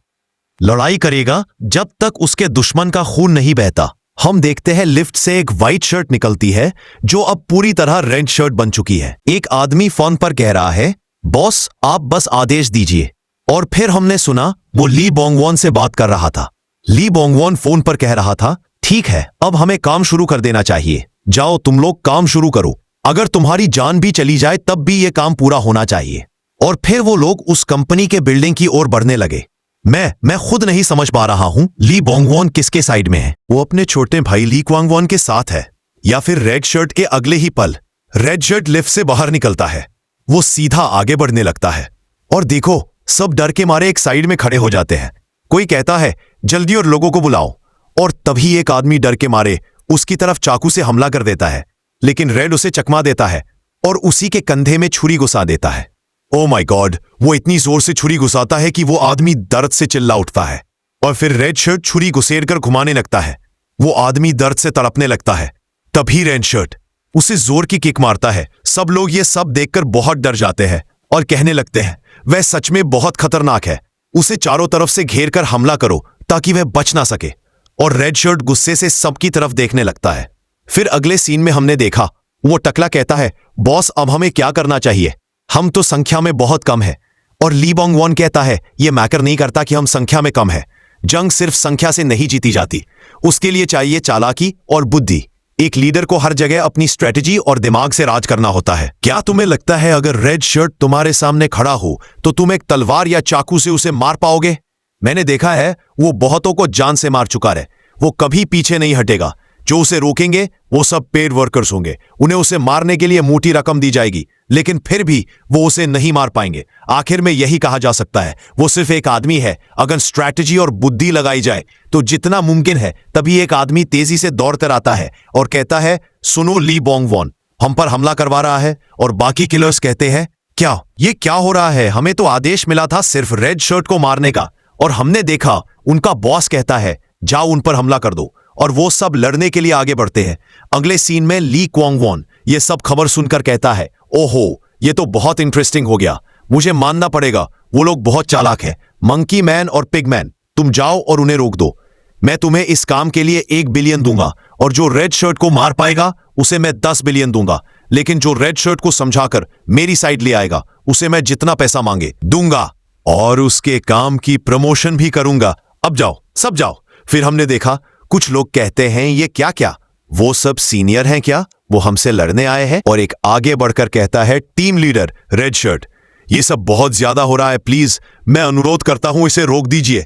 S1: लड़ाई करेगा जब तक उसके दुश्मन का खून नहीं बहता। हम देखते हैं लिफ्ट से एक व्हाइट शर्ट निकलती है जो अब पूरी तरह रेड शर्ट बन चुकी है। एक आदमी फोन पर कह रहा है, बॉस आप बस आदेश दीजिए। और फिर हमने सुना वो ली बोंगवॉन से बात कर रहा था। ली बोंगवॉन फोन पर कह रहा था, ठीक है अब हमें काम शुरू कर देना चाहिए, जाओ तुम लोग काम शुरू करो, अगर तुम्हारी जान भी चली जाए तब भी ये काम पूरा होना चाहिए। और फिर वो लोग उस कंपनी के बिल्डिंग की ओर बढ़ने लगे। मैं खुद नहीं समझ पा रहा हूं ली बोंगवॉन किसके साइड में है। वो अपने छोटे भाई ली क्वांगवॉन के साथ है या फिर रेड शर्ट के अगले ही पल रेड शर्ट लिफ्ट से बाहर निकलता है। वो सीधा आगे बढ़ने लगता है और देखो सब डर के मारे एक साइड में खड़े हो जाते हैं। कोई कहता है जल्दी और लोगों को बुलाओ, और तभी एक आदमी डर के मारे उसकी तरफ चाकू से हमला कर देता है, लेकिन रेड उसे चकमा देता है और उसी के कंधे में छुरी घुसा देता है। ओ माय गॉड, वो इतनी जोर से छुरी घुसाता है कि वो आदमी दर्द से चिल्ला उठता है और फिर रेड शर्ट छुरी घुसेड़ कर घुमाने लगता है। वो आदमी दर्द से तड़पने लगता है। तभी रेड शर्ट उसे जोर की किक मारता है। सब लोग ये सब देखकर बहुत डर जाते हैं और कहने लगते हैं वह सच में बहुत खतरनाक है, उसे चारों तरफ से घेर कर हमला करो ताकि वह बच ना सके। और रेड शर्ट गुस्से से सबकी तरफ देखने लगता है। फिर अगले सीन में हमने देखा वो टकला कहता है बॉस अब हमें क्या करना चाहिए, हम तो संख्या में बहुत कम है। और ली बोंगवॉन कहता है यह मैटर नहीं करता कि हम संख्या में कम है, जंग सिर्फ संख्या से नहीं जीती जाती, उसके लिए चाहिए चालाकी और बुद्धि। एक लीडर को हर जगह अपनी स्ट्रेटजी और दिमाग से राज करना होता है। क्या तुम्हें लगता है अगर रेड शर्ट तुम्हारे सामने खड़ा हो तो तुम एक तलवार या चाकू से उसे मार पाओगे? मैंने देखा है वो बहुतों को जान से मार चुका है। वो कभी पीछे नहीं हटेगा। जो उसे रोकेंगे वो सब पेड वर्कर्स होंगे, उन्हें उसे मारने के लिए मोटी रकम दी जाएगी, लेकिन फिर भी वो उसे नहीं मार पाएंगे। आखिर में यही कहा जा सकता है वो सिर्फ एक आदमी है। अगर स्ट्रैटेजी और बुद्धि लगाई जाए तो जितना मुमकिन है तभी एक आदमी तेजी से दौड़कर आता है और कहता है सुनो ली बोंगवॉन हम पर हमला करवा रहा है। और बाकी किलर्स कहते हैं क्या ये क्या हो रहा है, हमें तो आदेश मिला था सिर्फ रेड शर्ट को मारने का। और हमने देखा उनका बॉस कहता है जाओ उन पर हमला कर दो, और वो सब लड़ने के लिए आगे बढ़ते हैं। अगले सीन में ली क्वांगवॉन ये सब खबर सुनकर कहता है ओहो ये तो बहुत इंटरेस्टिंग हो गया, मुझे मानना पड़ेगा वो लोग बहुत चालाक हैं। मंकी मैन और पिग मैन तुम जाओ और उन्हें रोक दो, मैं तुम्हें इस काम के लिए 1 बिलियन दूंगा, और जो रेड शर्ट को मार पाएगा उसे मैं 10 बिलियन दूंगा, लेकिन जो रेड शर्ट को समझाकर मेरी साइड ले आएगा उसे मैं जितना पैसा मांगे दूंगा, और उसके काम की प्रमोशन भी करूंगा। अब जाओ सब जाओ। फिर हमने देखा कुछ लोग कहते हैं ये क्या क्या वो सब सीनियर हैं क्या, वो हमसे लड़ने आए हैं। और एक आगे बढ़कर कहता है टीम लीडर रेड शर्ट ये सब बहुत ज्यादा हो रहा है, प्लीज मैं अनुरोध करता हूं इसे रोक दीजिए।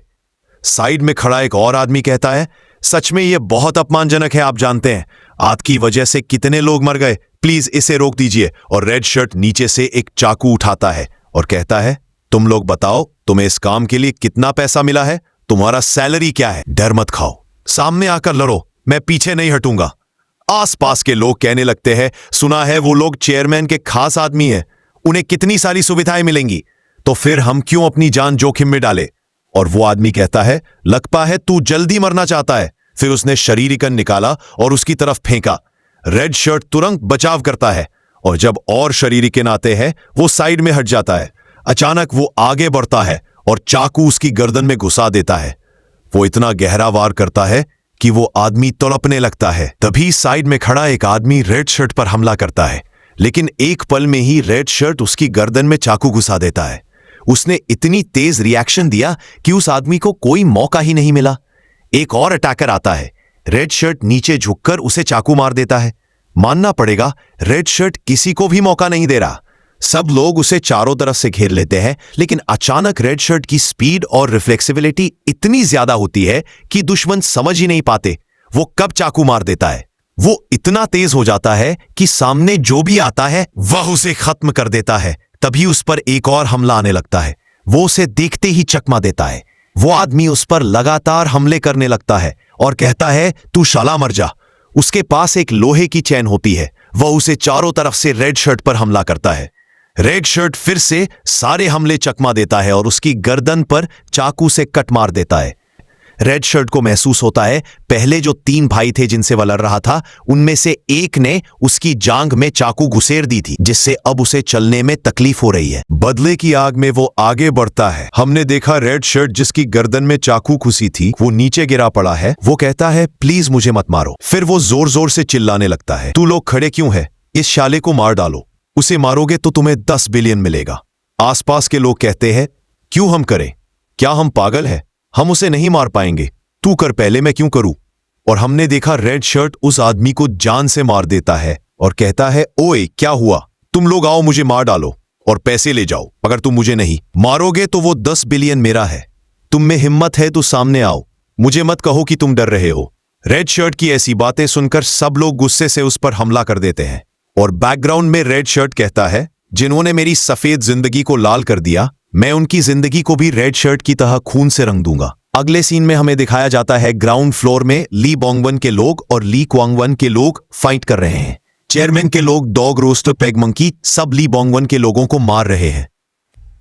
S1: साइड में खड़ा एक और आदमी कहता है सच में ये बहुत अपमानजनक है, आप जानते हैं आपकी वजह से कितने लोग मर गए, प्लीज इसे रोक दीजिए। और रेड शर्ट नीचे से एक चाकू उठाता है और कहता है तुम लोग बताओ तुम्हें इस काम के लिए कितना पैसा मिला है, तुम्हारा सैलरी क्या है, डर मत खाओ, सामने आकर लड़ो, मैं पीछे नहीं हटूंगा। आसपास के लोग कहने लगते हैं सुना है वो लोग चेयरमैन के खास आदमी हैं, उन्हें कितनी सारी सुविधाएं मिलेंगी, तो फिर हम क्यों अपनी जान जोखिम में डाले। और वो आदमी कहता है लगता है तू जल्दी मरना चाहता है। फिर उसने शरीरिकन निकाला और उसकी तरफ फेंका। रेड शर्ट तुरंत बचाव करता है और जब और शरीरिकन आते हैं वो साइड में हट जाता है। अचानक वो आगे बढ़ता है और चाकू उसकी गर्दन में घुसा देता है। वो इतना गहरा वार करता है कि वो आदमी तड़पने लगता है। तभी साइड में खड़ा एक आदमी रेड शर्ट पर हमला करता है, लेकिन एक पल में ही रेड शर्ट उसकी गर्दन में चाकू घुसा देता है। उसने इतनी तेज रिएक्शन दिया कि उस आदमी को कोई मौका ही नहीं मिला। एक और अटैकर आता है, रेड शर्ट नीचे झुककर उसे चाकू मार देता है। मानना पड़ेगा रेड शर्ट किसी को भी मौका नहीं दे रहा। सब लोग उसे चारों तरफ से घेर लेते हैं, लेकिन अचानक रेड शर्ट की स्पीड और रिफ्लेक्सिबिलिटी इतनी ज्यादा होती है कि दुश्मन समझ ही नहीं पाते वो कब चाकू मार देता है। वो इतना तेज हो जाता है कि सामने जो भी आता है वह उसे खत्म कर देता है। तभी उस पर एक और हमला आने लगता है। वो उसे देखते ही चकमा देता है। वो आदमी उस पर लगातार हमले करने लगता है और कहता है तू शाला मर जा। उसके पास एक लोहे की चैन होती है, वह उसे चारों तरफ से रेड शर्ट पर हमला करता है। रेड शर्ट फिर से सारे हमले चकमा देता है और उसकी गर्दन पर चाकू से कट मार देता है। रेड शर्ट को महसूस होता है पहले जो 3 भाई थे जिनसे वह लड़ रहा था उनमें से एक ने उसकी जांघ में चाकू घुसेड़ दी थी, जिससे अब उसे चलने में तकलीफ हो रही है। बदले की आग में वो आगे बढ़ता है। हमने देखा रेड शर्ट जिसकी गर्दन में चाकू घुसी थी वो नीचे गिरा पड़ा है। वो कहता है प्लीज मुझे मत मारो। फिर वो जोर जोर से चिल्लाने लगता है तू लोग खड़े क्यों है, इस शाले को मार डालो, उसे मारोगे तो तुम्हें 10 बिलियन मिलेगा। आसपास के लोग कहते हैं क्यों हम करें, क्या हम पागल है, हम उसे नहीं मार पाएंगे, तू कर पहले, मैं क्यों करूं। और हमने देखा रेड शर्ट उस आदमी को जान से मार देता है और कहता है ओए क्या हुआ, तुम लोग आओ मुझे मार डालो। और पैसे ले जाओ। अगर तुम मुझे नहीं मारोगे तो वो 10 बिलियन मेरा है। तुम में हिम्मत है तो सामने आओ, मुझे मत कहो कि तुम डर रहे हो। रेड शर्ट की ऐसी बातें सुनकर सब लोग गुस्से से उस पर हमला कर देते हैं और बैकग्राउंड में रेड शर्ट कहता है, जिन्होंने मेरी सफेद जिंदगी को लाल कर दिया, मैं उनकी जिंदगी को भी रेड शर्ट की तरह खून से रंग दूंगा। अगले सीन में हमें दिखाया जाता है ग्राउंड फ्लोर में ली बोंगवन के लोग और ली क्वांगवन के लोग फाइट कर रहे हैं। चेयरमैन के लोग, डॉग रोस्टर, पेग मंकी सब ली बोंगवन के लोगों को मार रहे हैं।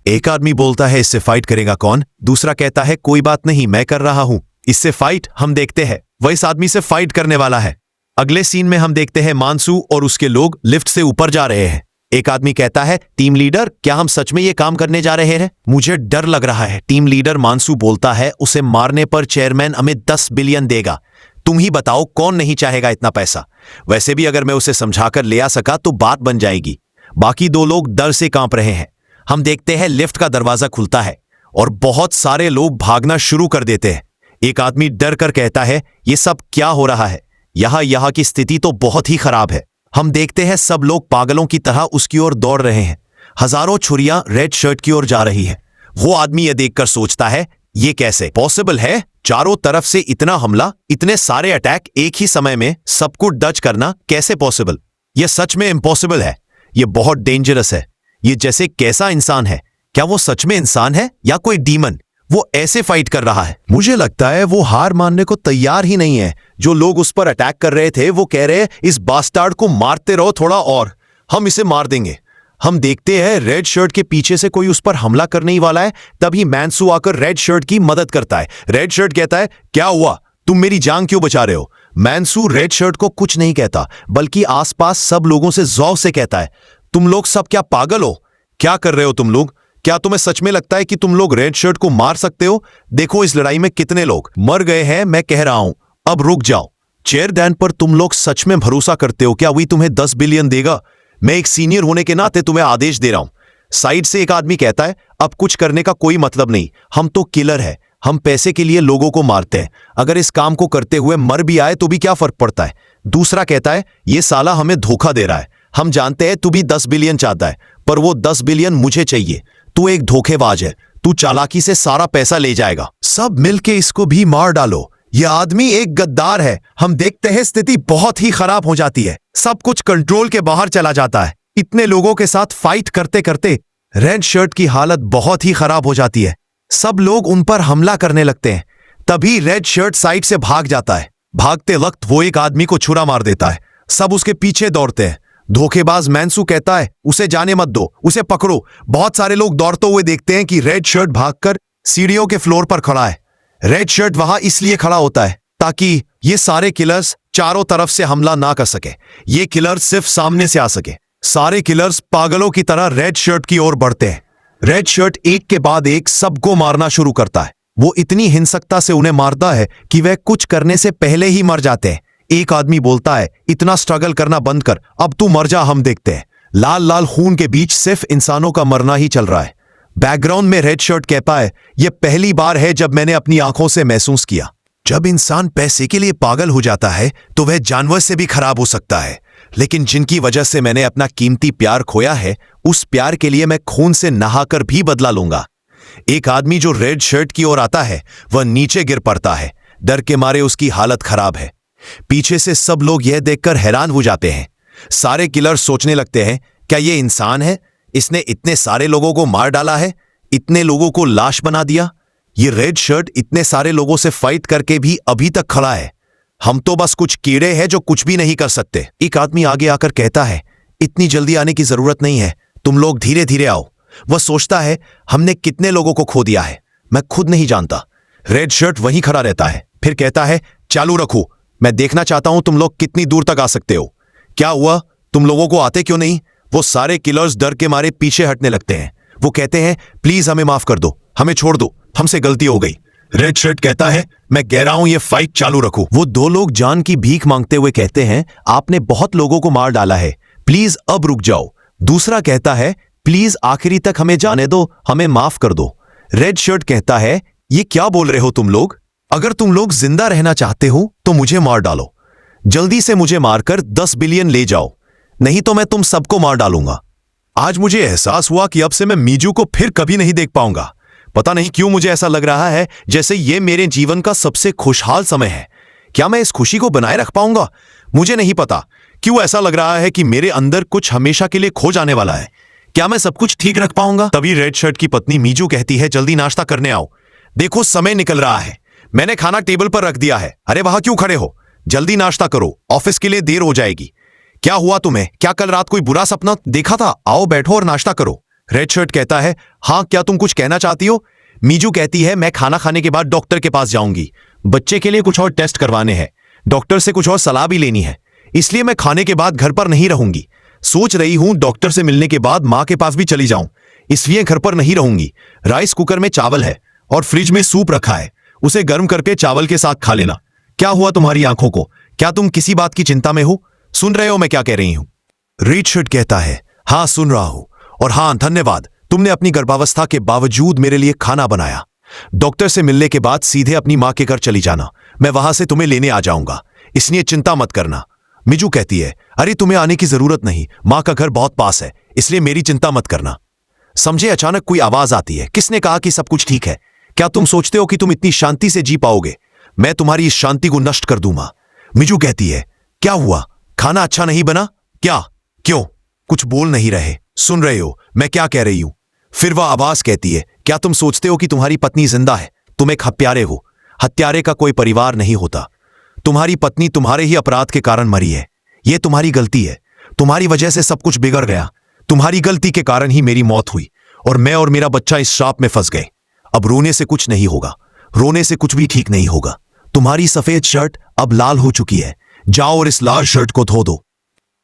S1: एक आदमी बोलता है, इससे फाइट करेगा कौन? दूसरा कहता है, कोई बात नहीं, मैं कर रहा हूं, इससे फाइट हम देखते हैं। वह इस आदमी से फाइट करने वाला है। अगले सीन में हम देखते हैं मानसू और उसके लोग लिफ्ट से ऊपर जा रहे हैं। एक आदमी कहता है, टीम लीडर, क्या हम सच में ये काम करने जा रहे हैं? मुझे डर लग रहा है। टीम लीडर मानसू बोलता है, उसे मारने पर चेयरमैन हमें 10 बिलियन देगा। तुम ही बताओ कौन नहीं चाहेगा इतना पैसा? वैसे भी अगर मैं उसे समझाकर ले आ सका तो बात बन जाएगी। बाकी दो लोग डर से कांप रहे हैं। हम देखते हैं लिफ्ट का दरवाजा खुलता है और बहुत सारे लोग भागना शुरू कर देते हैं। एक आदमी डर कर कहता है, ये सब क्या हो रहा है? यहाँ की स्थिति तो बहुत ही खराब है। हम देखते हैं सब लोग पागलों की तरह उसकी ओर दौड़ रहे हैं। हजारों छुरियां रेड शर्ट की ओर जा रही है। वो आदमी यह देखकर सोचता है, ये कैसे पॉसिबल है? चारों तरफ से इतना हमला, इतने सारे अटैक एक ही समय में, सब कुछ डच करना कैसे पॉसिबल? यह सच में इम्पॉसिबल है। यह बहुत डेंजरस है। ये जैसे कैसा इंसान है? क्या वो सच में इंसान है या कोई डीमन? वो ऐसे फाइट कर रहा है। मुझे लगता है वो हार मानने को तैयार ही नहीं है। जो लोग उस पर अटैक कर रहे थे वो कह रहे हैं, इस बास्टार्ड को मारते रहो थोड़ा और, हम इसे मार देंगे। हम देखते हैं रेड शर्ट के पीछे से कोई उस पर हमला करने ही वाला है। तभी मैनसू आकर रेड शर्ट की मदद करता है। रेड शर्ट कहता है, क्या हुआ? तुम मेरी जान क्यों बचा रहे हो? मैनसू रेड शर्ट को कुछ नहीं कहता, बल्कि आसपास सब लोगों से जौर से कहता है, तुम लोग सब क्या पागल हो? क्या कर रहे हो तुम लोग? क्या तुम्हें सच में लगता है कि तुम लोग रेड शर्ट को मार सकते हो? देखो इस लड़ाई में कितने लोग मर गए हैं। मैं कह रहा हूं, अब रुक जाओ। चेयर डैन पर तुम लोग सच में भरोसा करते हो क्या वही तुम्हें 10 बिलियन देगा? मैं एक सीनियर होने के नाते तुम्हें आदेश दे रहा हूं। साइड से एक आदमी कहता है, अब कुछ करने का कोई मतलब नहीं, हम तो किलर है, हम पैसे के लिए लोगों को मारते हैं। अगर इस काम को करते हुए मर भी आए तो भी क्या फर्क पड़ता है? दूसरा कहता है, ये साला हमें धोखा दे रहा है। हम जानते हैं तू भी 10 बिलियन चाहता है, पर वो 10 बिलियन मुझे चाहिए। तू एक धोखेबाज है, तू चालाकी से सारा पैसा ले जाएगा। सब मिलके इसको भी मार डालो। यह आदमी एक गद्दार है। हम देखते हैं स्थिति बहुत ही खराब हो जाती है। सब कुछ कंट्रोल के बाहर चला जाता है। इतने लोगों के साथ फाइट करते करते रेड शर्ट की हालत बहुत ही खराब हो जाती है। सब लोग उन पर हमला करने लगते हैं। तभी रेड शर्ट साइड से भाग जाता है। भागते वक्त वो एक आदमी को छुरा मार देता है। सब उसके पीछे दौड़ते हैं। धोखेबाज मैनसू कहता है, उसे जाने मत दो, उसे पकड़ो। बहुत सारे लोग दौड़ते हुए देखते हैं कि रेड शर्ट भागकर सीढ़ियों के फ्लोर पर खड़ा है। रेड शर्ट वहां इसलिए खड़ा होता है ताकि ये सारे किलर्स चारों तरफ से हमला ना कर सके। ये किलर सिर्फ सामने से आ सके। सारे किलर्स पागलों की तरह रेड शर्ट की ओर बढ़ते हैं। रेड शर्ट एक के बाद एक सबको मारना शुरू करता है। वो इतनी हिंसकता से उन्हें मारता है कि वह कुछ करने से पहले ही मर जाते हैं। एक आदमी बोलता है, इतना स्ट्रगल करना बंद कर, अब तू मर जा, हम देखते हैं। लाल लाल खून के बीच सिर्फ इंसानों का मरना ही चल रहा है। बैकग्राउंड में रेड शर्ट कहता है, यह पहली बार है जब मैंने अपनी आंखों से महसूस किया, जब इंसान पैसे के लिए पागल हो जाता है तो वह जानवर से भी खराब हो सकता है। लेकिन जिनकी वजह से मैंने अपना कीमती प्यार खोया है, उस प्यार के लिए मैं खून से नहाकर भी बदला लूंगा। एक आदमी जो रेड शर्ट की ओर आता है वह नीचे गिर पड़ता है। डर के मारे उसकी हालत खराब है। पीछे से सब लोग यह देखकर हैरान हो जाते हैं। सारे किलर सोचने लगते हैं, क्या यह इंसान है? इसने इतने सारे लोगों को मार डाला है, इतने लोगों को लाश बना दिया। ये रेड शर्ट इतने सारे लोगों से फाइट करके भी अभी तक खड़ा है। हम तो बस कुछ कीड़े हैं जो कुछ भी नहीं कर सकते। एक आदमी आगे आकर कहता है, इतनी जल्दी आने की जरूरत नहीं है, तुम लोग धीरे धीरे आओ। वह सोचता है, हमने कितने लोगों को खो दिया है, मैं खुद नहीं जानता। रेड शर्ट वहीं खड़ा रहता है, फिर कहता है, चालू रखो, मैं देखना चाहता हूं तुम लोग कितनी दूर तक आ सकते हो। क्या हुआ, तुम लोगों को आते क्यों नहीं? वो सारे किलर्स डर के मारे पीछे हटने लगते हैं। वो कहते हैं, प्लीज हमें माफ कर दो, हमें छोड़ दो, हमसे गलती हो गई। रेड शर्ट कहता है, मैं कह रहा हूं ये फाइट चालू रखो। वो दो लोग जान की भीख मांगते हुए कहते हैं, आपने बहुत लोगों को मार डाला है, प्लीज अब रुक जाओ। दूसरा कहता है, प्लीज आखिरी तक हमें जाने दो, हमें माफ कर दो। रेड शर्ट कहता है, ये क्या बोल रहे हो तुम लोग? अगर तुम लोग जिंदा रहना चाहते हो तो मुझे मार डालो। जल्दी से मुझे मारकर 10 बिलियन ले जाओ, नहीं तो मैं तुम सबको मार डालूंगा। आज मुझे एहसास हुआ कि अब से मैं मीजू को फिर कभी नहीं देख पाऊंगा। पता नहीं क्यों मुझे ऐसा लग रहा है जैसे ये मेरे जीवन का सबसे खुशहाल समय है। क्या मैं इस खुशी को बनाए रख पाऊंगा? मुझे नहीं पता क्यों ऐसा लग रहा है कि मेरे अंदर कुछ हमेशा के लिए खो जाने वाला है। क्या मैं सब कुछ ठीक रख पाऊंगा? तभी रेड शर्ट की पत्नी मीजू कहती है, जल्दी नाश्ता करने आओ, देखो समय निकल रहा है। मैंने खाना टेबल पर रख दिया है। अरे वहां क्यों खड़े हो, जल्दी नाश्ता करो, ऑफिस के लिए देर हो जाएगी। क्या हुआ तुम्हें? क्या कल रात कोई बुरा सपना देखा था? आओ बैठो और नाश्ता करो। रेड शर्ट कहता है, हाँ क्या तुम कुछ कहना चाहती हो? मीजू कहती है, मैं खाना खाने के बाद डॉक्टर के पास जाऊंगी, बच्चे के लिए कुछ और टेस्ट करवाने हैं, डॉक्टर से कुछ और सलाह भी लेनी है, इसलिए मैं खाने के बाद घर पर नहीं रहूंगी। सोच रही हूं डॉक्टर से मिलने के बाद मां के पास भी चली जाऊं, इसलिए घर पर नहीं रहूंगी। राइस कुकर में चावल है और फ्रिज में सूप रखा है, उसे गर्म करके चावल के साथ खा लेना। क्या हुआ तुम्हारी आंखों को? क्या तुम किसी बात की चिंता में हो? सुन रहे हो मैं क्या कह रही हूं? रेड शर्ट कहता है, हाँ सुन रहा हूं, और हाँ धन्यवाद, तुमने अपनी गर्भावस्था के बावजूद मेरे लिए खाना बनाया। डॉक्टर से मिलने के बाद सीधे अपनी मां के घर चली जाना, मैं वहां से तुम्हें लेने आ जाऊंगा, इसलिए चिंता मत करना। मिजू कहती है, अरे तुम्हें आने की जरूरत नहीं, मां का घर बहुत पास है, इसलिए मेरी चिंता मत करना। समझे, अचानक कोई आवाज आती है। किसने कहा कि सब कुछ ठीक है? क्या तुम सोचते हो कि तुम इतनी शांति से जी पाओगे? मैं तुम्हारी इस शांति को नष्ट कर दूंगा। मिजू कहती है, क्या हुआ, खाना अच्छा नहीं बना क्या? क्यों कुछ बोल नहीं रहे? सुन रहे हो मैं क्या कह रही हूं? फिर वह आवाज कहती है, क्या तुम सोचते हो कि तुम्हारी पत्नी जिंदा है? तुम एक हत्यारे हो। हत्यारे का कोई परिवार नहीं होता। तुम्हारी पत्नी तुम्हारे ही अपराध के कारण मरी है। यह तुम्हारी गलती है, तुम्हारी वजह से सब कुछ बिगड़ गया। तुम्हारी गलती के कारण ही मेरी मौत हुई और मैं और मेरा बच्चा इस श्राप में फंस गए। अब रोने से कुछ नहीं होगा, रोने से कुछ भी ठीक नहीं होगा। तुम्हारी सफेद शर्ट अब लाल हो चुकी है, जाओ और इस लाल शर्ट को धो दो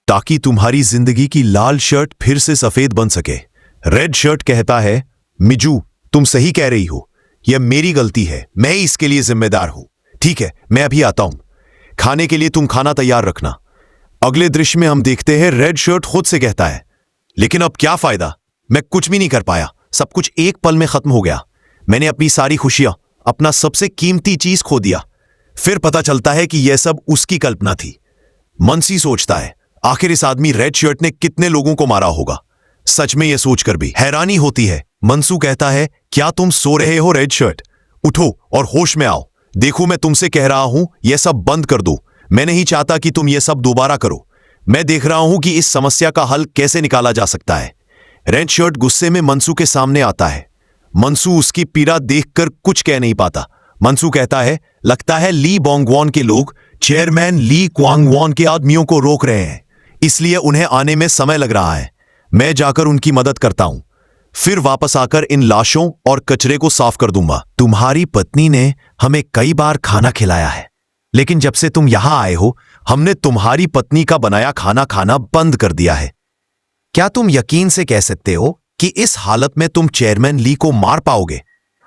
S1: ताकि तुम्हारी जिंदगी की लाल शर्ट फिर से सफेद बन सके। रेड शर्ट कहता है, मिजू तुम सही कह रही हो, यह मेरी गलती है, मैं ही इसके लिए जिम्मेदार हूं। ठीक है मैं अभी आता हूं, खाने के लिए तुम खाना तैयार रखना। अगले दृश्य में हम देखते हैं रेड शर्ट खुद से कहता है, लेकिन अब क्या फायदा, मैं कुछ भी नहीं कर पाया, सब कुछ एक पल में खत्म हो गया। मैंने अपनी सारी खुशियां, अपना सबसे कीमती चीज खो दिया। फिर पता चलता है कि यह सब उसकी कल्पना थी। मनसी सोचता है, आखिर इस आदमी रेड शर्ट ने कितने लोगों को मारा होगा? सच में यह सोचकर भी हैरानी होती है। मनसू कहता है, क्या तुम सो रहे हो रेड शर्ट? उठो और होश में आओ। देखो मैं तुमसे कह रहा हूं यह सब बंद कर दो। मैं नहीं चाहता कि तुम यह सब दोबारा करो। मैं देख रहा हूं कि इस समस्या का हल कैसे निकाला जा सकता है। रेड शर्ट गुस्से में मनसू के सामने आता है। मनसू उसकी पीड़ा देखकर कुछ कह नहीं पाता। मनसू कहता है, लगता है ली बोंगवॉन के लोग चेयरमैन ली क्वांगवॉन के आदमियों को रोक रहे हैं, इसलिए उन्हें आने में समय लग रहा है। मैं जाकर उनकी मदद करता हूं, फिर वापस आकर इन लाशों और कचरे को साफ कर दूंगा। तुम्हारी पत्नी ने हमें कई बार खाना खिलाया है, लेकिन जब से तुम यहां आए हो हमने तुम्हारी पत्नी का बनाया खाना खाना बंद कर दिया है। क्या तुम यकीन से कह सकते हो कि इस हालत में तुम चेयरमैन ली को मार पाओगे?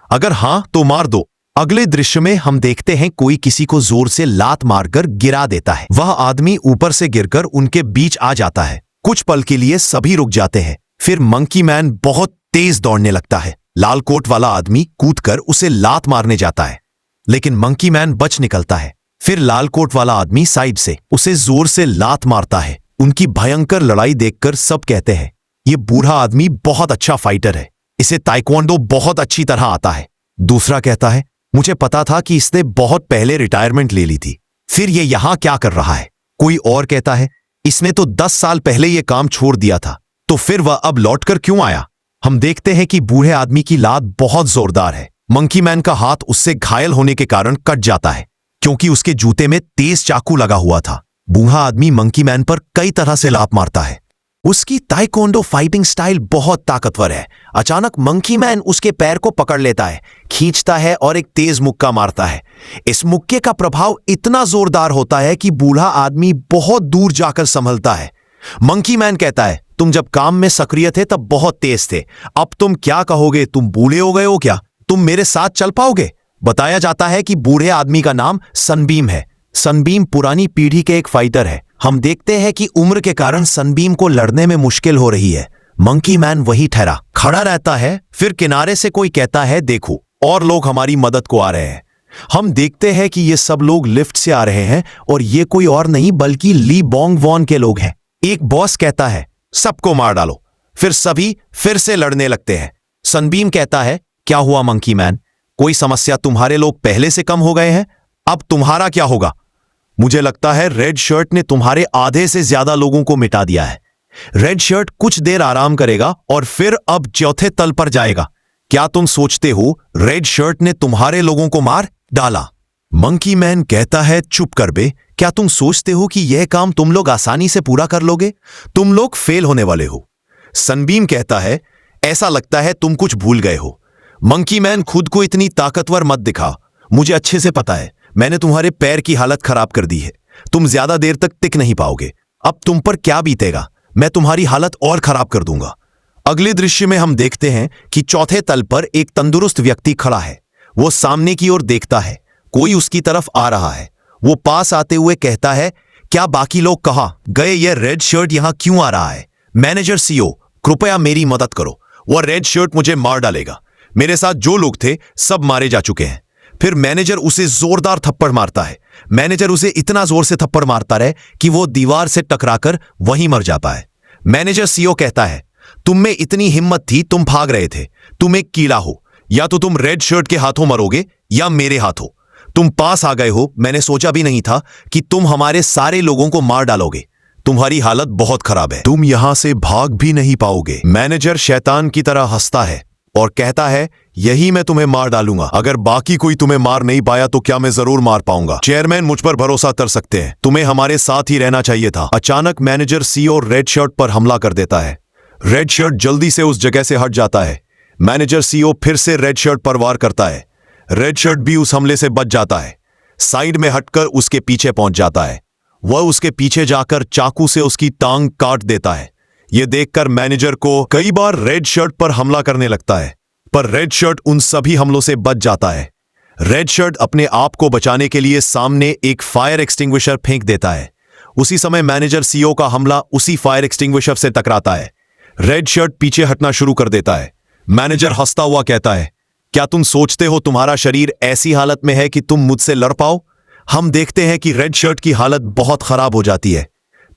S1: अगर हां तो मार दो। अगले दृश्य में हम देखते हैं कोई किसी को जोर से लात मारकर गिरा देता है। वह आदमी ऊपर से गिरकर उनके बीच आ जाता है। कुछ पल के लिए सभी रुक जाते हैं। फिर मंकी मैन बहुत तेज दौड़ने लगता है। लाल कोट वाला आदमी कूदकर उसे लात मारने जाता है, लेकिन मंकी मैन बच निकलता है। फिर लाल कोट वाला आदमी साइड से उसे जोर से लात मारता है। उनकी भयंकर लड़ाई देखकर सब कहते हैं, यह बूढ़ा आदमी बहुत अच्छा फाइटर है, इसे ताइक्वांडो बहुत अच्छी तरह आता है। दूसरा कहता है, मुझे पता था कि इसने बहुत पहले रिटायरमेंट ले ली थी, फिर ये यहां क्या कर रहा है? कोई और कहता है, इसने तो 10 साल पहले ये काम छोड़ दिया था, तो फिर वह अब लौटकर क्यों आया? हम देखते हैं कि बूढ़े आदमी की लात बहुत जोरदार है। मंकी मैन का हाथ उससे घायल होने के कारण कट जाता है, क्योंकि उसके जूते में तेज चाकू लगा हुआ था। बूढ़ा आदमी मंकी मैन पर कई तरह से लात मारता है। उसकी ताइक्वांडो फाइटिंग स्टाइल बहुत ताकतवर है। अचानक मंकी मैन उसके पैर को पकड़ लेता है, खींचता है और एक तेज मुक्का मारता है। इस मुक्के का प्रभाव इतना जोरदार होता है कि बूढ़ा आदमी बहुत दूर जाकर संभलता है। मंकी मैन कहता है, तुम जब काम में सक्रिय थे तब बहुत तेज थे, अब तुम क्या कहोगे? तुम बूढ़े हो गए हो क्या? तुम मेरे साथ चल पाओगे? बताया जाता है कि बूढ़े आदमी का नाम सनबीम है। सनबीम पुरानी पीढ़ी के एक फाइटर है। हम देखते हैं कि उम्र के कारण सनबीम को लड़ने में मुश्किल हो रही है। मंकी मैन वही ठहरा खड़ा रहता है। फिर किनारे से कोई कहता है, देखो और लोग हमारी मदद को आ रहे हैं। हम देखते हैं कि ये सब लोग लिफ्ट से आ रहे हैं और ये कोई और नहीं बल्कि ली बोंगवॉन के लोग हैं। एक बॉस कहता है, सबको मार डालो। फिर सभी फिर से लड़ने लगते हैं। सनबीम कहता है, क्या हुआ मंकी मैन? कोई समस्या? तुम्हारे लोग पहले से कम हो गए हैं, अब तुम्हारा क्या होगा? मुझे लगता है रेड शर्ट ने तुम्हारे आधे से ज्यादा लोगों को मिटा दिया है। रेड शर्ट कुछ देर आराम करेगा और फिर अब चौथे तल पर जाएगा। क्या तुम सोचते हो रेड शर्ट ने तुम्हारे लोगों को मार डाला? मंकी मैन कहता है, चुप कर बे। क्या तुम सोचते हो कि यह काम तुम लोग आसानी से पूरा कर लोगे? तुम लोग फेल होने वाले हो। सनबीम कहता है, ऐसा लगता है तुम कुछ भूल गए हो। मंकी मैन, खुद को इतनी ताकतवर मत दिखा। मुझे अच्छे से पता है, मैंने तुम्हारे पैर की हालत खराब कर दी है। तुम ज्यादा देर तक टिक नहीं पाओगे। अब तुम पर क्या बीतेगा, मैं तुम्हारी हालत और खराब कर दूंगा। अगले दृश्य में हम देखते हैं कि चौथे तल पर एक तंदुरुस्त व्यक्ति खड़ा है। वो सामने की ओर देखता है, कोई उसकी तरफ आ रहा है। वो पास आते हुए कहता है, क्या बाकी लोग कहाँ गए? ये रेड शर्ट यहां क्यों आ रहा है? मैनेजर सीओ, कृपया मेरी मदद करो। वह रेड शर्ट मुझे मार डालेगा। मेरे साथ जो लोग थे सब मारे जा चुके हैं। फिर मैनेजर उसे जोरदार थप्पड़ मारता है। मैनेजर उसे इतना जोर से थप्पड़ मारता है कि वो दीवार से टकराकर वहीं मर जाता है। मैनेजर सीओ कहता है, तुम में इतनी हिम्मत थी, तुम भाग रहे थे। तुम एक कीड़ा हो। या तो तुम रेड शर्ट के हाथों मरोगे या मेरे हाथों। तुम पास आ गए हो। मैंने सोचा भी नहीं था कि तुम हमारे सारे लोगों को मार डालोगे। तुम्हारी हालत बहुत खराब है। तुम यहां से भाग भी नहीं पाओगे। मैनेजर शैतान की तरह हंसता है और कहता है, यही मैं तुम्हें मार डालूंगा। अगर बाकी कोई तुम्हें मार नहीं पाया तो क्या मैं जरूर मार पाऊंगा। चेयरमैन, मुझ पर भरोसा कर सकते हैं। तुम्हें हमारे साथ ही रहना चाहिए था। अचानक मैनेजर सीओ रेड शर्ट पर हमला कर देता है। रेड शर्ट जल्दी से उस जगह से हट जाता है। मैनेजर सीओ फिर से रेड शर्ट पर वार करता है। रेड शर्ट भी उस हमले से बच जाता है। साइड में हटकर उसके पीछे पहुंच जाता है। वह उसके पीछे जाकर चाकू से उसकी टांग काट देता है। यह देखकर मैनेजर को कई बार रेड शर्ट पर हमला करने लगता है, पर रेड शर्ट उन सभी हमलों से बच जाता है। रेड शर्ट अपने आप को बचाने के लिए सामने एक फायर एक्सटिंग्विशर फेंक देता है। उसी समय मैनेजर सीओ का हमला उसी फायर एक्सटिंग्विशर से टकराता है। रेड शर्ट पीछे हटना शुरू कर देता है। मैनेजर हंसता हुआ कहता है, क्या तुम सोचते हो तुम्हारा शरीर ऐसी हालत में है कि तुम मुझसे लड़ पाओ? हम देखते हैं कि रेड शर्ट की हालत बहुत खराब हो जाती है।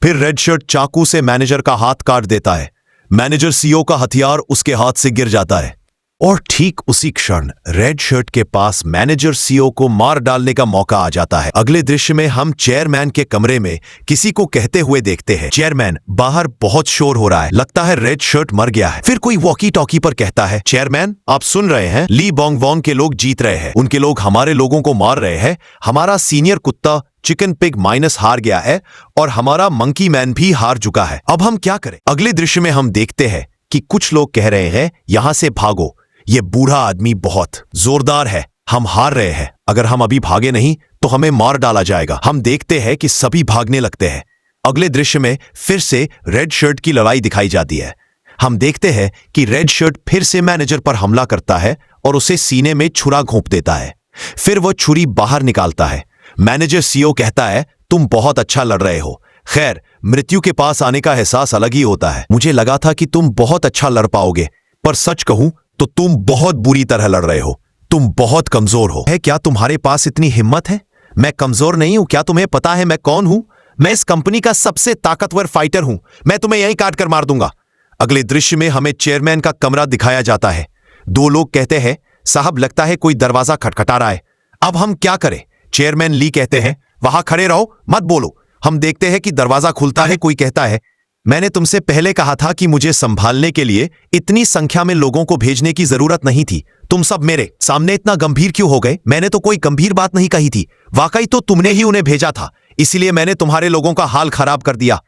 S1: फिर रेड शर्ट चाकू से मैनेजर का हाथ काट देता है। मैनेजर सीओ का हथियार उसके हाथ से गिर जाता है और ठीक उसी क्षण रेड शर्ट के पास मैनेजर सीओ को मार डालने का मौका आ जाता है। अगले दृश्य में हम चेयरमैन के कमरे में किसी को कहते हुए देखते हैं, चेयरमैन, बाहर बहुत शोर हो रहा है। लगता है रेड शर्ट मर गया है। फिर कोई वॉकी टॉकी पर कहता है, चेयरमैन, आप सुन रहे हैं? ली बोंग वोंग के लोग जीत रहे हैं। उनके लोग हमारे लोगों को मार रहे हैं। हमारा सीनियर कुत्ता चिकन पिग माइनस हार गया है और हमारा मंकी मैन भी हार चुका है। अब हम क्या करें? अगले दृश्य में हम देखते हैं कि कुछ लोग कह रहे हैं, यहां से भागो, ये बूढ़ा आदमी बहुत जोरदार है, हम हार रहे हैं। अगर हम अभी भागे नहीं तो हमें मार डाला जाएगा। हम देखते हैं कि सभी भागने लगते हैं। अगले दृश्य में फिर से रेड शर्ट की लड़ाई दिखाई जाती है। हम देखते हैं कि रेड शर्ट फिर से मैनेजर पर हमला करता है और उसे सीने में छुरा घोंप देता है। फिर वह छुरी बाहर निकालता है। मैनेजर सीओ कहता है, तुम बहुत अच्छा लड़ रहे हो। खैर, मृत्यु के पास आने का एहसास अलग ही होता है। मुझे लगा था कि तुम बहुत अच्छा लड़ पाओगे, पर सच कहूं तो तुम बहुत बुरी तरह लड़ रहे हो। तुम बहुत कमजोर हो। है क्या तुम्हारे पास इतनी हिम्मत है? मैं कमजोर नहीं हूं। क्या तुम्हें पता है मैं कौन हूं? मैं इस कंपनी का सबसे ताकतवर फाइटर हूं। मैं तुम्हें यहीं काट कर मार दूंगा। अगले दृश्य में हमें चेयरमैन का कमरा दिखाया जाता है। दो लोग कहते हैं, साहब, लगता है कोई दरवाजा खटखटा रहा है। अब हम क्या करें? चेयरमैन ली कहते हैं, वहां खड़े रहो, मत बोलो। हम देखते हैं कि दरवाजा खुलता है। कोई कहता है, मैंने तुमसे पहले कहा था कि मुझे संभालने के लिए इतनी संख्या में लोगों को भेजने की जरूरत नहीं थी। तुम सब मेरे सामने इतना गंभीर क्यों हो गए? मैंने तो कोई गंभीर बात नहीं कही थी। वाकई तो तुमने ही उन्हें भेजा था, इसलिए मैंने तुम्हारे लोगों का हाल खराब कर दिया।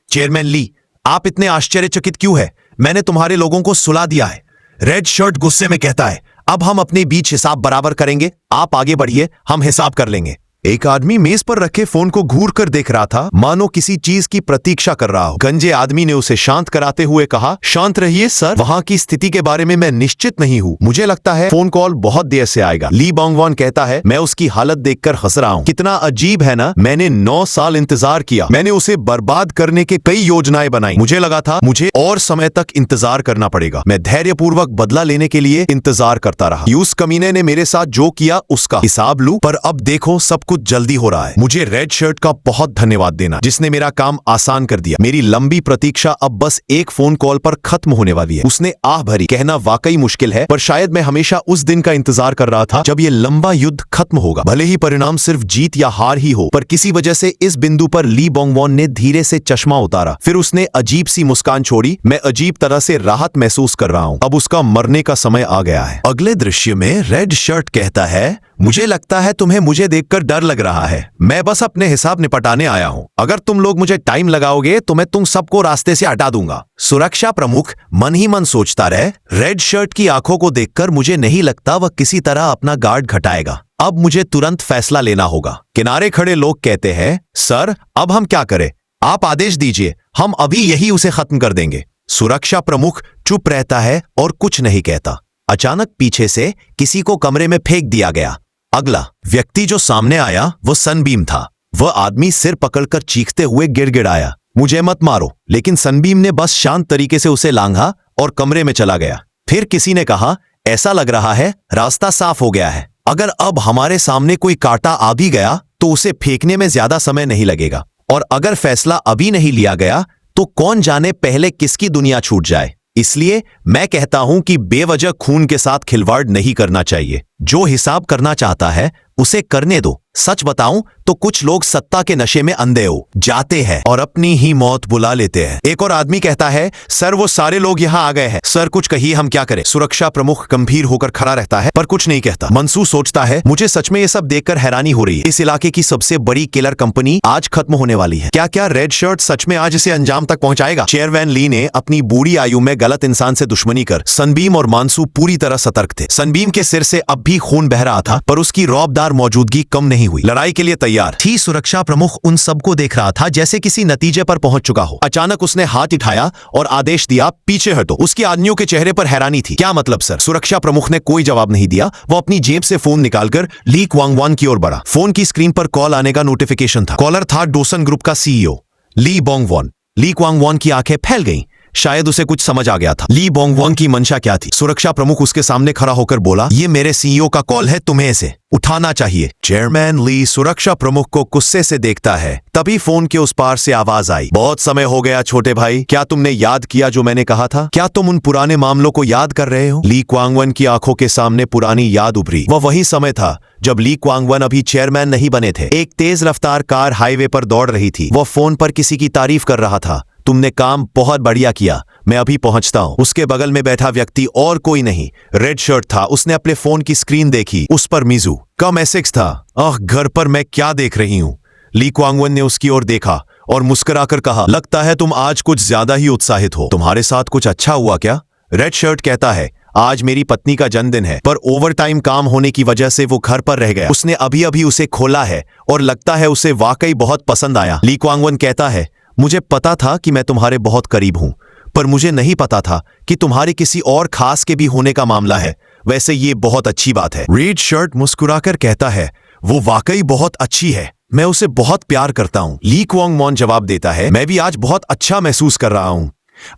S1: चेयरमैन ली, आप इतने आश्चर्यचकित क्यों है? मैंने तुम्हारे लोगों को सुला दिया है। रेड शर्ट गुस्से में कहता है, अब हम अपने बीच हिसाब बराबर करेंगे। आप आगे बढ़िए, हम हिसाब कर लेंगे। एक आदमी मेज पर रखे फोन को घूर कर देख रहा था, मानो किसी चीज की प्रतीक्षा कर रहा हो। गंजे आदमी ने उसे शांत कराते हुए कहा, शांत रहिए सर, वहां की स्थिति के बारे में मैं निश्चित नहीं हूँ। मुझे लगता है फोन कॉल बहुत देर से आएगा। ली बोंग वोंग कहता है, मैं उसकी हालत देखकर हंस रहा हूँ। कितना अजीब है ना? मैंने 9 साल इंतजार किया। मैंने उसे बर्बाद करने के कई योजनाएं बनाई। मुझे लगा था मुझे और समय तक इंतजार करना पड़ेगा। मैं धैर्यपूर्वक बदला लेने के लिए इंतजार करता रहा। उस कमीने ने मेरे साथ जो किया उसका हिसाब लूं, पर अब देखो सब कुछ जल्दी हो रहा है। मुझे रेड शर्ट का बहुत धन्यवाद देना, जिसने मेरा काम आसान कर दिया। मेरी लंबी प्रतीक्षा अब बस एक फोन कॉल पर खत्म होने वाली है। उसने आह भरी। कहना वाकई मुश्किल है, पर शायद मैं हमेशा उस दिन का इंतजार कर रहा था जब ये लंबा युद्ध खत्म होगा। भले ही परिणाम सिर्फ जीत या हार ही हो, पर किसी वजह से इस बिंदु पर ली बोंगवॉन ने धीरे से चश्मा उतारा। फिर उसने अजीब सी मुस्कान छोड़ी। मैं अजीब तरह से राहत महसूस कर रहा हूँ। अब उसका मरने का समय आ गया है। अगले दृश्य में रेड शर्ट कहता है, मुझे लगता है तुम्हें मुझे देखकर डर लग रहा है। मैं बस अपने हिसाब निपटाने आया हूँ। अगर तुम लोग मुझे टाइम लगाओगे तो मैं तुम सबको रास्ते से हटा दूंगा। सुरक्षा प्रमुख मन ही मन सोचता रहे। रेड शर्ट की आंखों को देखकर मुझे नहीं लगता वह किसी तरह अपना गार्ड घटाएगा। अब मुझे तुरंत फैसला लेना होगा। किनारे खड़े लोग कहते हैं, सर अब हम क्या करें? आप आदेश दीजिए, हम अभी यही उसे खत्म कर देंगे। सुरक्षा प्रमुख चुप रहता है और कुछ नहीं कहता। अचानक पीछे से किसी को कमरे में फेंक दिया गया। अगला व्यक्ति जो सामने आया वो सनबीम था। वह आदमी सिर पकड़कर चीखते हुए गिड़गिड़ाया, मुझे मत मारो। लेकिन सनबीम ने बस शांत तरीके से उसे लांघा और कमरे में चला गया। फिर किसी ने कहा, ऐसा लग रहा है रास्ता साफ हो गया है। अगर अब हमारे सामने कोई कांटा आ भी गया तो उसे फेंकने में ज्यादा समय नहीं लगेगा। और अगर फैसला अभी नहीं लिया गया तो कौन जाने पहले किसकी दुनिया छूट जाए। इसलिए मैं कहता हूं कि बेवजह खून के साथ खिलवाड़ नहीं करना चाहिए। जो हिसाब करना चाहता है उसे करने दो। सच बताऊं तो कुछ लोग सत्ता के नशे में अंधे हो जाते हैं और अपनी ही मौत बुला लेते हैं। एक और आदमी कहता है, सर वो सारे लोग यहाँ आ गए हैं। सर कुछ कहिए, हम क्या करें? सुरक्षा प्रमुख गंभीर होकर खड़ा रहता है पर कुछ नहीं कहता। मनसू सोचता है, मुझे सच में ये सब देखकर हैरानी हो रही है। इस इलाके की सबसे बड़ी किलर कंपनी आज खत्म होने वाली है। क्या रेड शर्ट सच में आज इसे अंजाम तक पहुंचाएगा? चेयरमैन ली ने अपनी बूढ़ी आयु में गलत इंसान से दुश्मनी कर सनबीम और मानसू पूरी तरह सतर्क थे। सनबीम के सिर से अब भी खून बह रहा था, पर उसकी रौबदार मौजूदगी कम नहीं हुई। लड़ाई के लिए तैयार थी। सुरक्षा प्रमुख उन सबको देख रहा था जैसे किसी नतीजे पर पहुंच चुका हो। अचानक उसने हाथ उठाया और आदेश दिया, पीछे हटो। उसकी आदमियों के चेहरे पर हैरानी थी। क्या मतलब सर? सुरक्षा प्रमुख ने कोई जवाब नहीं दिया। वो अपनी जेब से फोन निकालकर ली क्वांगवान की ओर बढ़ा। फोन की स्क्रीन पर कॉल आने का नोटिफिकेशन था। कॉलर था डोसन ग्रुप का सीईओ ली बोंगवॉन। ली क्वांगवान की आंखें फैल गईं। शायद उसे कुछ समझ आ गया था। ली बोंगवॉन की मंशा क्या थी? सुरक्षा प्रमुख उसके सामने खड़ा होकर बोला, ये मेरे सीईओ का कॉल है, तुम्हें इसे उठाना चाहिए। चेयरमैन ली सुरक्षा प्रमुख को गुस्से से देखता है। तभी फोन के उस पार से आवाज आई, बहुत समय हो गया छोटे भाई, क्या तुमने याद किया जो मैंने कहा था? क्या तुम उन पुराने मामलों को याद कर रहे हो? ली क्वांगवन की आंखों के सामने पुरानी याद उभरी। वह वही समय था जब ली क्वांगवन अभी चेयरमैन नहीं बने थे। एक तेज रफ्तार कार हाईवे पर दौड़ रही थी। वह फोन पर किसी की तारीफ कर रहा था। तुमने काम बहुत बढ़िया किया, मैं अभी पहुंचता हूं। उसके बगल में बैठा व्यक्ति और कोई नहीं, रेड शर्ट था। उसने अपने फोन की स्क्रीन देखी। उस पर मिजू का मैसेज था, आह घर पर मैं क्या देख रही हूं। ली क्वांगवन ने उसकी ओर देखा और मुस्कुराकर कहा, लगता है तुम आज कुछ ज्यादा ही उत्साहित हो। तुम्हारे साथ कुछ अच्छा हुआ क्या? रेड शर्ट कहता है, आज मेरी पत्नी का जन्मदिन है, पर ओवरटाइम काम होने की वजह से वो घर पर रह गया। उसने अभी अभी उसे खोला है और लगता है उसे वाकई बहुत पसंद आया। ली क्वांगवन कहता है, मुझे पता था कि मैं तुम्हारे बहुत करीब हूं, पर मुझे नहीं पता था कि तुम्हारे किसी और खास के भी होने का मामला है। वैसे ये बहुत अच्छी बात है। रेड शर्ट मुस्कुराकर कहता है, वो वाकई बहुत अच्छी है, मैं उसे बहुत प्यार करता हूं। ली क्वांगवॉन जवाब देता है, मैं भी आज बहुत अच्छा महसूस कर रहा हूं।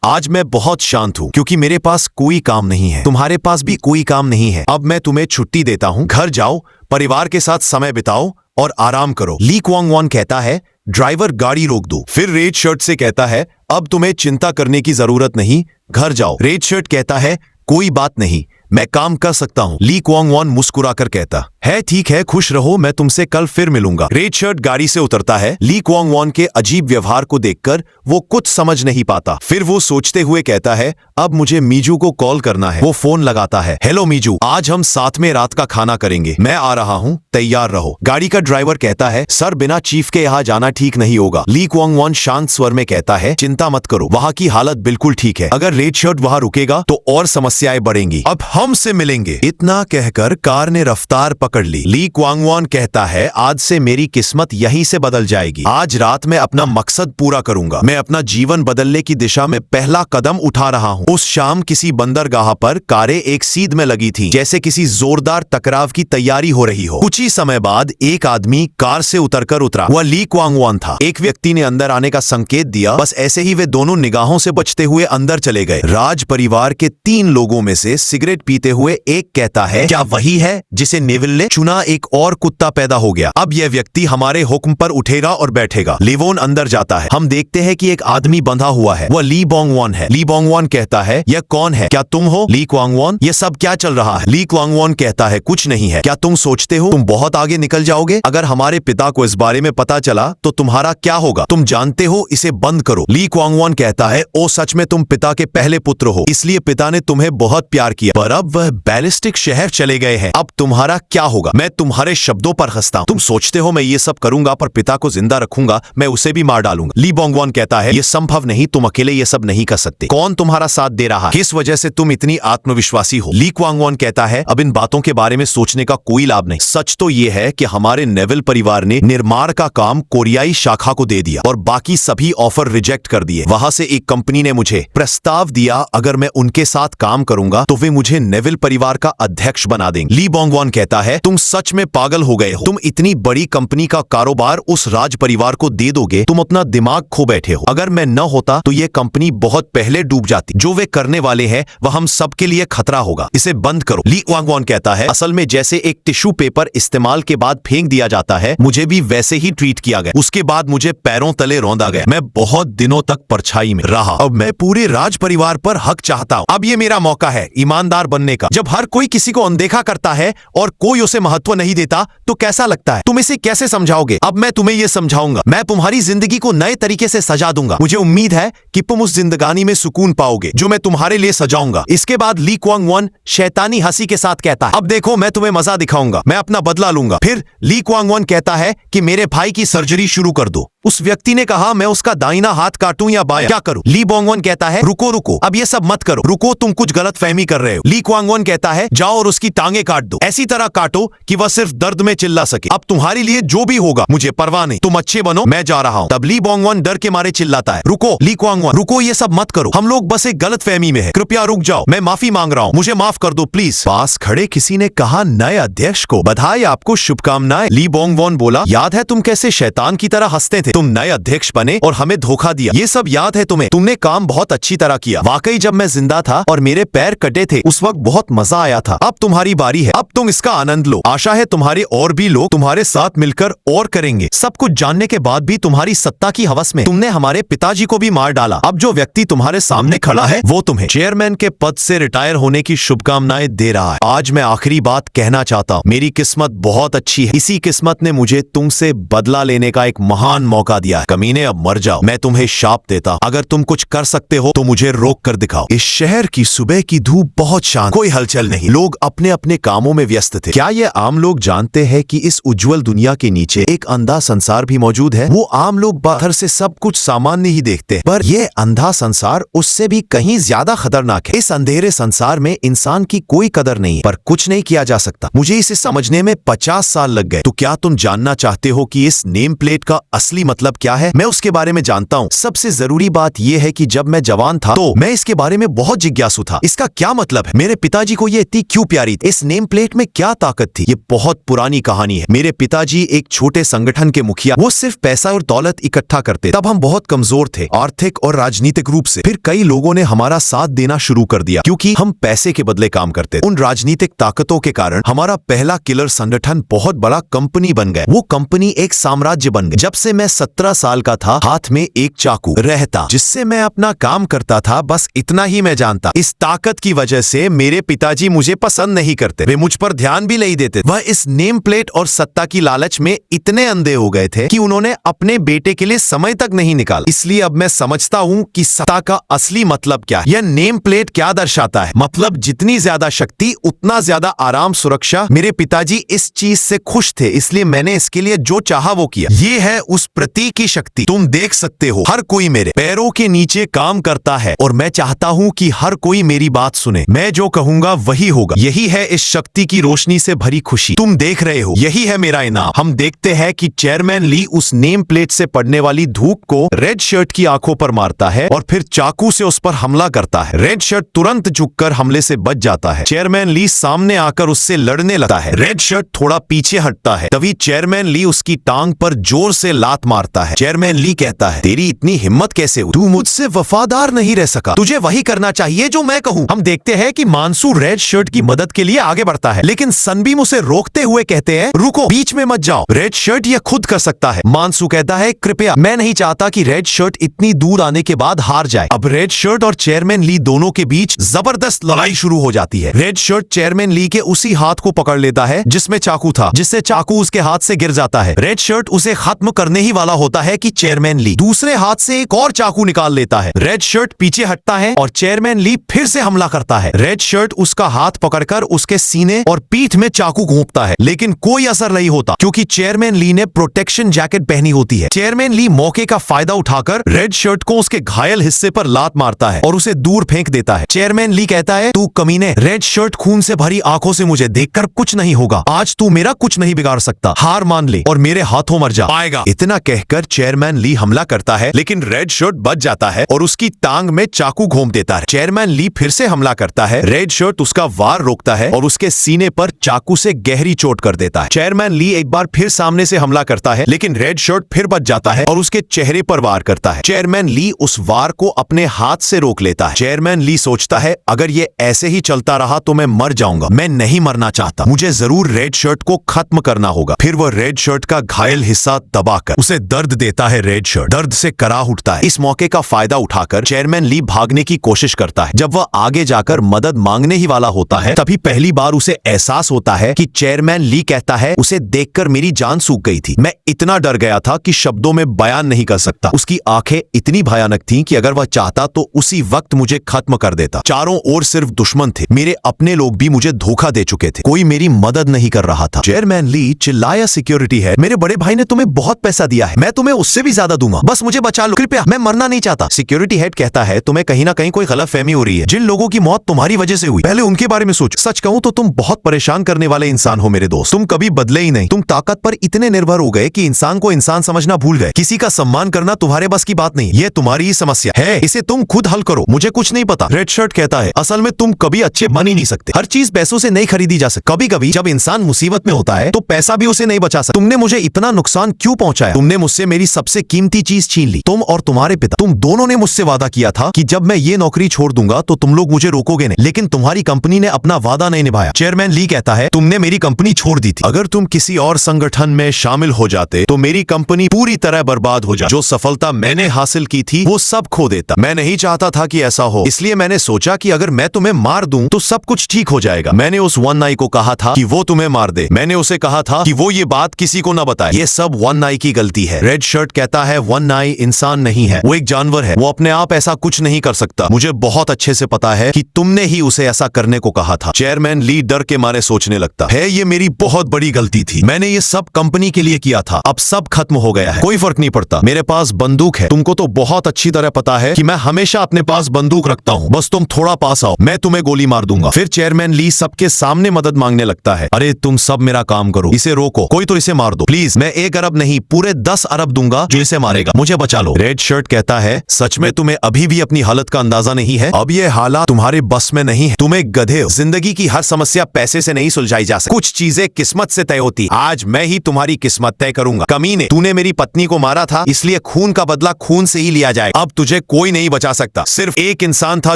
S1: आज मैं बहुत शांत हूं क्योंकि मेरे पास कोई काम नहीं है। तुम्हारे पास भी कोई काम नहीं है। अब मैं तुम्हें छुट्टी देता हूं। घर जाओ, परिवार के साथ समय बिताओ और आराम करो। ली क्वांगवॉन कहता है, ड्राइवर गाड़ी रोक दो। फिर रेड शर्ट से कहता है, अब तुम्हें चिंता करने की जरूरत नहीं, घर जाओ। रेड शर्ट कहता है, कोई बात नहीं, मैं काम कर सकता हूं। ली क्वांगवॉन मुस्कुराकर कहता है, ठीक है, खुश रहो, मैं तुमसे कल फिर मिलूंगा। रेड शर्ट गाड़ी से उतरता है। ली क्वांगवॉन के अजीब व्यवहार को देखकर वो कुछ समझ नहीं पाता। फिर वो सोचते हुए कहता है, अब मुझे मीजू को कॉल करना है। वो फोन लगाता है, हेलो मीजू, आज हम साथ में रात का खाना करेंगे, मैं आ रहा हूँ, तैयार रहो। गाड़ी का ड्राइवर कहता है, सर बिना चीफ के यहाँ जाना ठीक नहीं होगा। ली क्वांगवॉन शांत स्वर में कहता है, चिंता मत करो, वहाँ की हालत बिल्कुल ठीक है। अगर रेड शर्ट वहाँ रुकेगा तो और समस्याएं बढ़ेंगी। अब हमसे मिलेंगे। इतना कहकर कार ने रफ्तार पकड़ ली। ली क्वांगवॉन कहता है, आज से मेरी किस्मत यहीं से बदल जाएगी। आज रात में अपना मकसद पूरा करूंगा। मैं अपना जीवन बदलने की दिशा में पहला कदम उठा रहा हूँ। उस शाम किसी बंदरगाह पर कारें एक सीध में लगी थी, जैसे किसी जोरदार टकराव की तैयारी हो रही हो। कुछ ही समय बाद एक आदमी कार से उतरकर उतरा। वह ली क्वांगवॉन था। एक व्यक्ति ने अंदर आने का संकेत दिया। बस ऐसे ही वे दोनों निगाहों से बचते हुए अंदर चले गए। राज परिवार के 3 लोगों में से सिगरेट पीते हुए एक कहता है, क्या वही है जिसे नेविल बदले चुना एक और कुत्ता पैदा हो गया। अब यह व्यक्ति हमारे हुक्म पर उठेगा और बैठेगा। लिवोन अंदर जाता है। हम देखते हैं कि एक आदमी बंधा हुआ है। वह ली बोंगवॉन है। ली बोंगवॉन कहता है, यह कौन है? क्या तुम हो ली क्वांगवॉन? ये सब क्या चल रहा है? ली क्वांगवॉन कहता है, कुछ नहीं है। क्या तुम सोचते हो तुम बहुत आगे निकल जाओगे? अगर हमारे पिता को इस बारे में पता चला तो तुम्हारा क्या होगा? तुम जानते हो, इसे बंद करो। ली क्वांगवॉन कहता है, ओ सच में तुम पिता के पहले पुत्र हो, इसलिए पिता ने तुम्हें बहुत प्यार किया, पर अब वह बैलिस्टिक शहर चले गए हैं। अब तुम्हारा क्या होगा? मैं तुम्हारे शब्दों पर हंसता हूं। तुम सोचते हो मैं ये सब करूंगा पर पिता को जिंदा रखूंगा? मैं उसे भी मार डालूंगा। ली बोंगवॉन कहता है, यह संभव नहीं, तुम अकेले ये सब नहीं कर सकते। कौन तुम्हारा साथ दे रहा है? किस वजह से तुम इतनी आत्मविश्वासी हो? ली क्वांगवॉन कहता है, अब इन बातों के बारे में सोचने का कोई लाभ नहीं। सच तो यह है कि हमारे नेविल परिवार ने निर्माण का काम कोरियाई शाखा को दे दिया और बाकी सभी ऑफर रिजेक्ट कर दिए। वहां से एक कंपनी ने मुझे प्रस्ताव दिया, अगर मैं उनके साथ काम करूंगा तो वे मुझे नेविल परिवार का अध्यक्ष बना देंगे। ली बोंगवॉन कहता है, तुम सच में पागल हो गए हो। तुम इतनी बड़ी कंपनी का कारोबार उस राज परिवार को दे दोगे? तुम अपना दिमाग खो बैठे हो। अगर मैं न होता तो यह कंपनी बहुत पहले डूब जाती। जो वे करने वाले हैं वह हम सबके लिए खतरा होगा। इसे बंद करो। ली क्वांगवॉन कहता है, असल में जैसे एक टिश्यू पेपर इस्तेमाल के बाद फेंक दिया जाता है, मुझे भी वैसे ही ट्रीट किया गया। उसके बाद मुझे पैरों तले रौंदा गया। मैं बहुत दिनों तक परछाई में रहा। अब मैं पूरे राज परिवार पर हक चाहता हूँ। अब ये मेरा मौका है ईमानदार बनने का। जब हर कोई किसी को अनदेखा करता है और कोई उसे महत्व नहीं देता तो कैसा लगता है? तुम इसे कैसे समझाओगे? अब मैं तुम्हें यह समझाऊंगा। मैं तुम्हारी जिंदगी को नए तरीके से सजा दूंगा। मुझे उम्मीद है कि तुम उस जिंदगानी में सुकून पाओगे जो मैं तुम्हारे लिए सजाऊंगा। इसके बाद ली क्वांगवॉन शैतानी हंसी के साथ कहता है, अब देखो मैं तुम्हें मजा दिखाऊंगा, मैं अपना बदला लूंगा। फिर ली क्वांगवॉन कहता है कि मेरे भाई की सर्जरी शुरू कर दो। उस व्यक्ति ने कहा, मैं उसका दाहिना हाथ काटूं या बायां, क्या करूं? ली बोंगवॉन कहता है, रुको रुको, अब ये सब मत करो। रुको, तुम कुछ गलत फहमी कर रहे हो। ली क्वांगवॉन कहता है, जाओ और उसकी टांगे काट दो, ऐसी तरह काटो कि वह सिर्फ दर्द में चिल्ला सके। अब तुम्हारे लिए जो भी होगा मुझे परवाह नहीं, तुम अच्छे बनो, मैं जा रहा हूं। तब ली बोंगवॉन डर के मारे चिल्लाता है, रुको ली क्वांगवॉन, रुको, ये सब मत करो, हम लोग बस एक गलत फहमी में है, कृपया रुक जाओ, मैं माफी मांग रहा हूं, मुझे माफ कर दो प्लीज। पास खड़े किसी ने कहा, नए अध्यक्ष को बधाई, आपको शुभकामनाएं। ली बोंगवॉन बोला, याद है तुम कैसे शैतान की तरह हंसते थे? तुम नए अध्यक्ष बने और हमें धोखा दिया, ये सब याद है तुम्हें? तुमने काम बहुत अच्छी तरह किया। वाकई जब मैं जिंदा था और मेरे पैर कटे थे उस वक्त बहुत मजा आया था। अब तुम्हारी बारी है, अब तुम इसका आनंद लो। आशा है तुम्हारे और भी लोग तुम्हारे साथ मिलकर और करेंगे। सब कुछ जानने के बाद भी तुम्हारी सत्ता की हवस में तुमने हमारे पिताजी को भी मार डाला। अब जो व्यक्ति तुम्हारे सामने खड़ा है वो तुम्हें चेयरमैन के पद से रिटायर होने की शुभकामनाएं दे रहा है। आज मैं आखिरी बात कहना चाहता हूँ, मेरी किस्मत बहुत अच्छी है। इसी किस्मत ने मुझे तुमसे बदला लेने का एक महान मौका दिया है। कमीने, अब मर जाओ। मैं तुम्हें शाप देता हूं। अगर तुम कुछ कर सकते हो तो मुझे रोक कर दिखाओ। इस शहर की सुबह की धूप बहुत शांत, कोई हलचल नहीं, लोग अपने अपने कामों में व्यस्त थे। क्या ये आम लोग जानते हैं कि इस उज्जवल दुनिया के नीचे एक अंधा संसार भी मौजूद है? वो आम लोग बाहर से सब कुछ सामान्य ही देखते हैं, पर यह अंधा संसार उससे भी कहीं ज्यादा खतरनाक है। इस अंधेरे संसार में इंसान की कोई कदर नहीं है, पर कुछ नहीं किया जा सकता। मुझे इसे समझने में 50 साल लग गए। तो क्या तुम जानना चाहते हो कि इस नेम प्लेट का असली मतलब क्या है? मैं उसके बारे में जानता हूँ। सबसे जरूरी बात यह है कि जब मैं जवान था तो मैं इसके बारे में बहुत जिज्ञासु था। इसका क्या मतलब है? मेरे पिताजी को ये इतनी क्यों प्यारी थी? इस नेम प्लेट में क्या ताकत थी? ये बहुत पुरानी कहानी है। मेरे पिताजी एक छोटे संगठन के मुखिया, वो सिर्फ पैसा और दौलत इकट्ठा करते। तब हम बहुत कमजोर थे, आर्थिक और राजनीतिक रूप से। फिर कई लोगों ने हमारा साथ देना शुरू कर दिया क्योंकि हम पैसे के बदले काम करते। उन राजनीतिक ताकतों के कारण हमारा पहला किलर संगठन बहुत बड़ा कंपनी बन गया। वो कंपनी एक साम्राज्य बन गई। जब से मैं 17 साल का था, हाथ में एक चाकू रहता जिससे मैं अपना काम करता था, बस इतना ही मैं जानता। इस ताकत की वजह से मेरे पिताजी मुझे पसंद नहीं करते, वे मुझ पर ध्यान भी नहीं देते। वह इस नेम प्लेट और सत्ता की लालच में इतने अंधे हो गए थे कि उन्होंने अपने बेटे के लिए समय तक नहीं निकाला। इसलिए अब मैं समझता हूँ कि सत्ता का असली मतलब क्या है। यह नेम प्लेट क्या दर्शाता है? मतलब जितनी ज्यादा शक्ति उतना ज्यादा आराम, सुरक्षा। मेरे पिताजी इस चीज से खुश थे, इसलिए मैंने इसके लिए जो चाहा वो किया। ये है उस प्रतीक की शक्ति। तुम देख सकते हो, हर कोई मेरे पैरों के नीचे काम करता है और मैं चाहता हूँ कि हर कोई मेरी बात सुने। मैं जो कहूंगा वही होगा। यही है इस शक्ति की रोशनी से भरी खुशी। तुम देख रहे हो, यही है मेरा इनाम। हम देखते हैं कि चेयरमैन ली उस नेम प्लेट से पड़ने वाली धूप को रेड शर्ट की आंखों पर मारता है और फिर चाकू से उस पर हमला करता है। रेड शर्ट तुरंत झुककर हमले से बच जाता है। चेयरमैन ली सामने आकर उससे लड़ने लगता है। रेड शर्ट थोड़ा पीछे हटता है। तभी चेयरमैन ली उसकी टांग पर जोर से लात मारता है। चेयरमैन ली कहता है, तेरी इतनी हिम्मत कैसे हुई? तू मुझसे वफादार नहीं रह सका, तुझे वही करना चाहिए जो मैं कहूँ। हम देखते हैं कि मानसू रेड शर्ट की मदद के लिए आगे बढ़ता है, लेकिन सनबीम उसे रोकते हुए कहते हैं, रुको, बीच में मत जाओ, रेड शर्ट यह खुद कर सकता है। मानसू कहता है, कृपया, मैं नहीं चाहता कि रेड शर्ट इतनी दूर आने के बाद हार जाए। अब रेड शर्ट और चेयरमैन ली दोनों के बीच जबरदस्त लड़ाई शुरू हो जाती है। रेड शर्ट चेयरमैन ली के उसी हाथ को पकड़ लेता है जिसमें चाकू था, जिससे चाकू उसके हाथ से गिर जाता है। रेड शर्ट उसे खत्म करने ही वाला होता है कि चेयरमैन ली दूसरे हाथ से एक और चाकू निकाल लेता है। रेड शर्ट पीछे हटता है और चेयरमैन ली फिर से हमला करता है। रेड शर्ट उसका हाथ पकड़कर उसके सीने और पीठ में चाकू घोंपता है, लेकिन कोई असर नहीं होता क्योंकि चेयरमैन ली ने प्रोटेक्शन जैकेट पहनी होती है। चेयरमैन ली मौके का फायदा उठाकर रेड शर्ट को उसके घायल हिस्से पर लात मारता है और उसे दूर फेंक देता है। चेयरमैन ली कहता है, तू कमीने, रेड शर्ट खून से भरी आंखों से मुझे देखकर कुछ नहीं होगा, आज तू मेरा कुछ नहीं बिगाड़ सकता, हार मान ले और मेरे हाथों मर जा आएगा। इतना कहकर चेयरमैन ली हमला करता है, लेकिन रेड शर्ट बच जाता है और उसकी टांग में चाकू घोंप देता है। चेयरमैन ली फिर से हमला करता है, रेड शर्ट उसका वार रोकता है और उसके सीने पर चाकू से गहरी चोट कर देता है। चेयरमैन ली एक बार फिर सामने से हमला करता है, लेकिन रेड शर्ट फिर बच जाता है और उसके चेहरे पर वार करता है। चेयरमैन ली उस वार को अपने हाथ से रोक लेता है। चेयरमैन ली सोचता है, अगर ये ऐसे ही चलता रहा तो मैं मर जाऊंगा, मैं नहीं मरना चाहता, मुझे जरूर रेड शर्ट को खत्म करना होगा। फिर वह रेड शर्ट का घायल हिस्सा दबाकर उसे दर्द देता है। रेड शर्ट दर्द से कराह उठता है। इस मौके का फायदा उठाकर चेयरमैन ली भागने की कोशिश करता है। जब वह आगे जाकर मदद मांगने ही वाला होता है, तभी पहली बार उसे एहसास होता है कि चेयरमैन ली कहता है, उसे देखकर मेरी जान सूख गई थी, मैं इतना डर गया था कि शब्दों में बयान नहीं कर सकता। उसकी आंखें इतनी भयानक थीं कि अगर वह चाहता तो उसी वक्त मुझे खत्म कर देता। चारों ओर सिर्फ दुश्मन थे, मेरे अपने लोग भी मुझे धोखा दे चुके थे, कोई मेरी मदद नहीं कर रहा था। चेयरमैन ली चिल्लाया, सिक्योरिटी है, मेरे बड़े भाई ने तुम्हें बहुत पैसा दिया है, मैं तुम्हें उससे भी ज्यादा दूंगा, बस मुझे बचा लो, कृपया, मैं मरना नहीं चाहता। सिक्योरिटी हेड कहता है, तुम्हें कहीं ना कहीं कोई गलतफहमी हो रही है, जिन लोगों की मौत तुम्हारी वजह से हुई पहले उनके बारे में सोचो। सच कहूं तो तुम बहुत परेशान करने वाले इंसान हो मेरे दोस्त, तुम कभी बदले ही नहीं, तुम ताकत पर इतने निर्भर हो गए कि इंसान को इंसान समझना भूल गए। किसी का सम्मान करना तुम्हारे बस की बात नहीं, ये तुम्हारी ही समस्या है, इसे तुम खुद हल करो, मुझे कुछ नहीं पता। रेड शर्ट कहता है, असल में तुम कभी अच्छे बन ही नहीं सकते, हर चीज पैसों से नहीं खरीदी जा सकती, कभी कभी जब इंसान मुसीबत में होता है तो पैसा भी उसे नहीं बचा सकता। तुमने मुझे इतना नुकसान क्यों पहुंचाया? तुमने मुझसे मेरी सबसे कीमती चीज छीन ली। तुम और तुम्हारे पिता, तुम दोनों ने मुझसे वादा किया था कि जब मैं ये नौकरी छोड़ दूंगा तो तुम लोग मुझे रोकोगे नहीं, लेकिन तुम्हारी कंपनी ने अपना वादा नहीं निभाया। चेयरमैन ली कहता है, तुमने मेरी कंपनी छोड़ दी थी, अगर तुम किसी और संगठन में शामिल हो जाते तो मेरी कंपनी पूरी तरह बर्बाद हो जाती, जो सफलता मैंने हासिल की थी वो सब खो देता। मैं नहीं चाहता था कि ऐसा हो, इसलिए मैंने सोचा कि अगर मैं तुम्हें मार दूं तो सब कुछ ठीक हो जाएगा। मैंने उस वन नाई को कहा था कि वो तुम्हें मार दे, मैंने उसे कहा था कि वो ये बात किसी को न बताए, ये सब वन नाई की गलती है। रेड शर्ट कहता है, वन नाई इंसान नहीं है, वो एक जानवर है, वो अपने आप ऐसा कुछ नहीं कर सकता, मुझे बहुत अच्छे से पता है कि तुमने ही उसे ऐसा करने को कहा था। चेयरमैन ली डर के मारे सोचने लगता है, ये मेरी बहुत बड़ी गलती थी, मैंने ये सब कंपनी के लिए किया था, अब सब खत्म हो गया है, कोई फर्क नहीं पड़ता, मेरे पास बंदूक है, तुमको तो बहुत अच्छी तरह पता है कि मैं हमेशा अपने पास बंदूक रखता हूँ, बस तुम थोड़ा पास आओ, मैं तुम्हें गोली मार दूंगा। फिर चेयरमैन ली सबके सामने मदद मांगने लगता है, अरे तुम सब मेरा काम करो, इसे रोको, कोई तो इसे मार दो प्लीज, मैं 1 अरब नहीं पूरे 10 अरब दूंगा जो इसे मारेगा, मुझे बचा लो। रेड शर्ट कहता है, सच में तुम्हें अभी भी अपनी हालत का अंदाजा नहीं है, अब ये हालात तुम्हारे बस में नहीं है, तुम एक गधे हो, जिंदगी की हर समस्या पैसे से नहीं सुलझाई जा सकती, कुछ चीजें किस्मत से तय होती, आज मैं ही तुम्हारी किस्मत तय करूंगा। कमीने, तूने मेरी पत्नी को मारा था, इसलिए खून का बदला खून से ही लिया जाएगा, अब तुझे कोई नहीं बचा सकता, सिर्फ एक इंसान था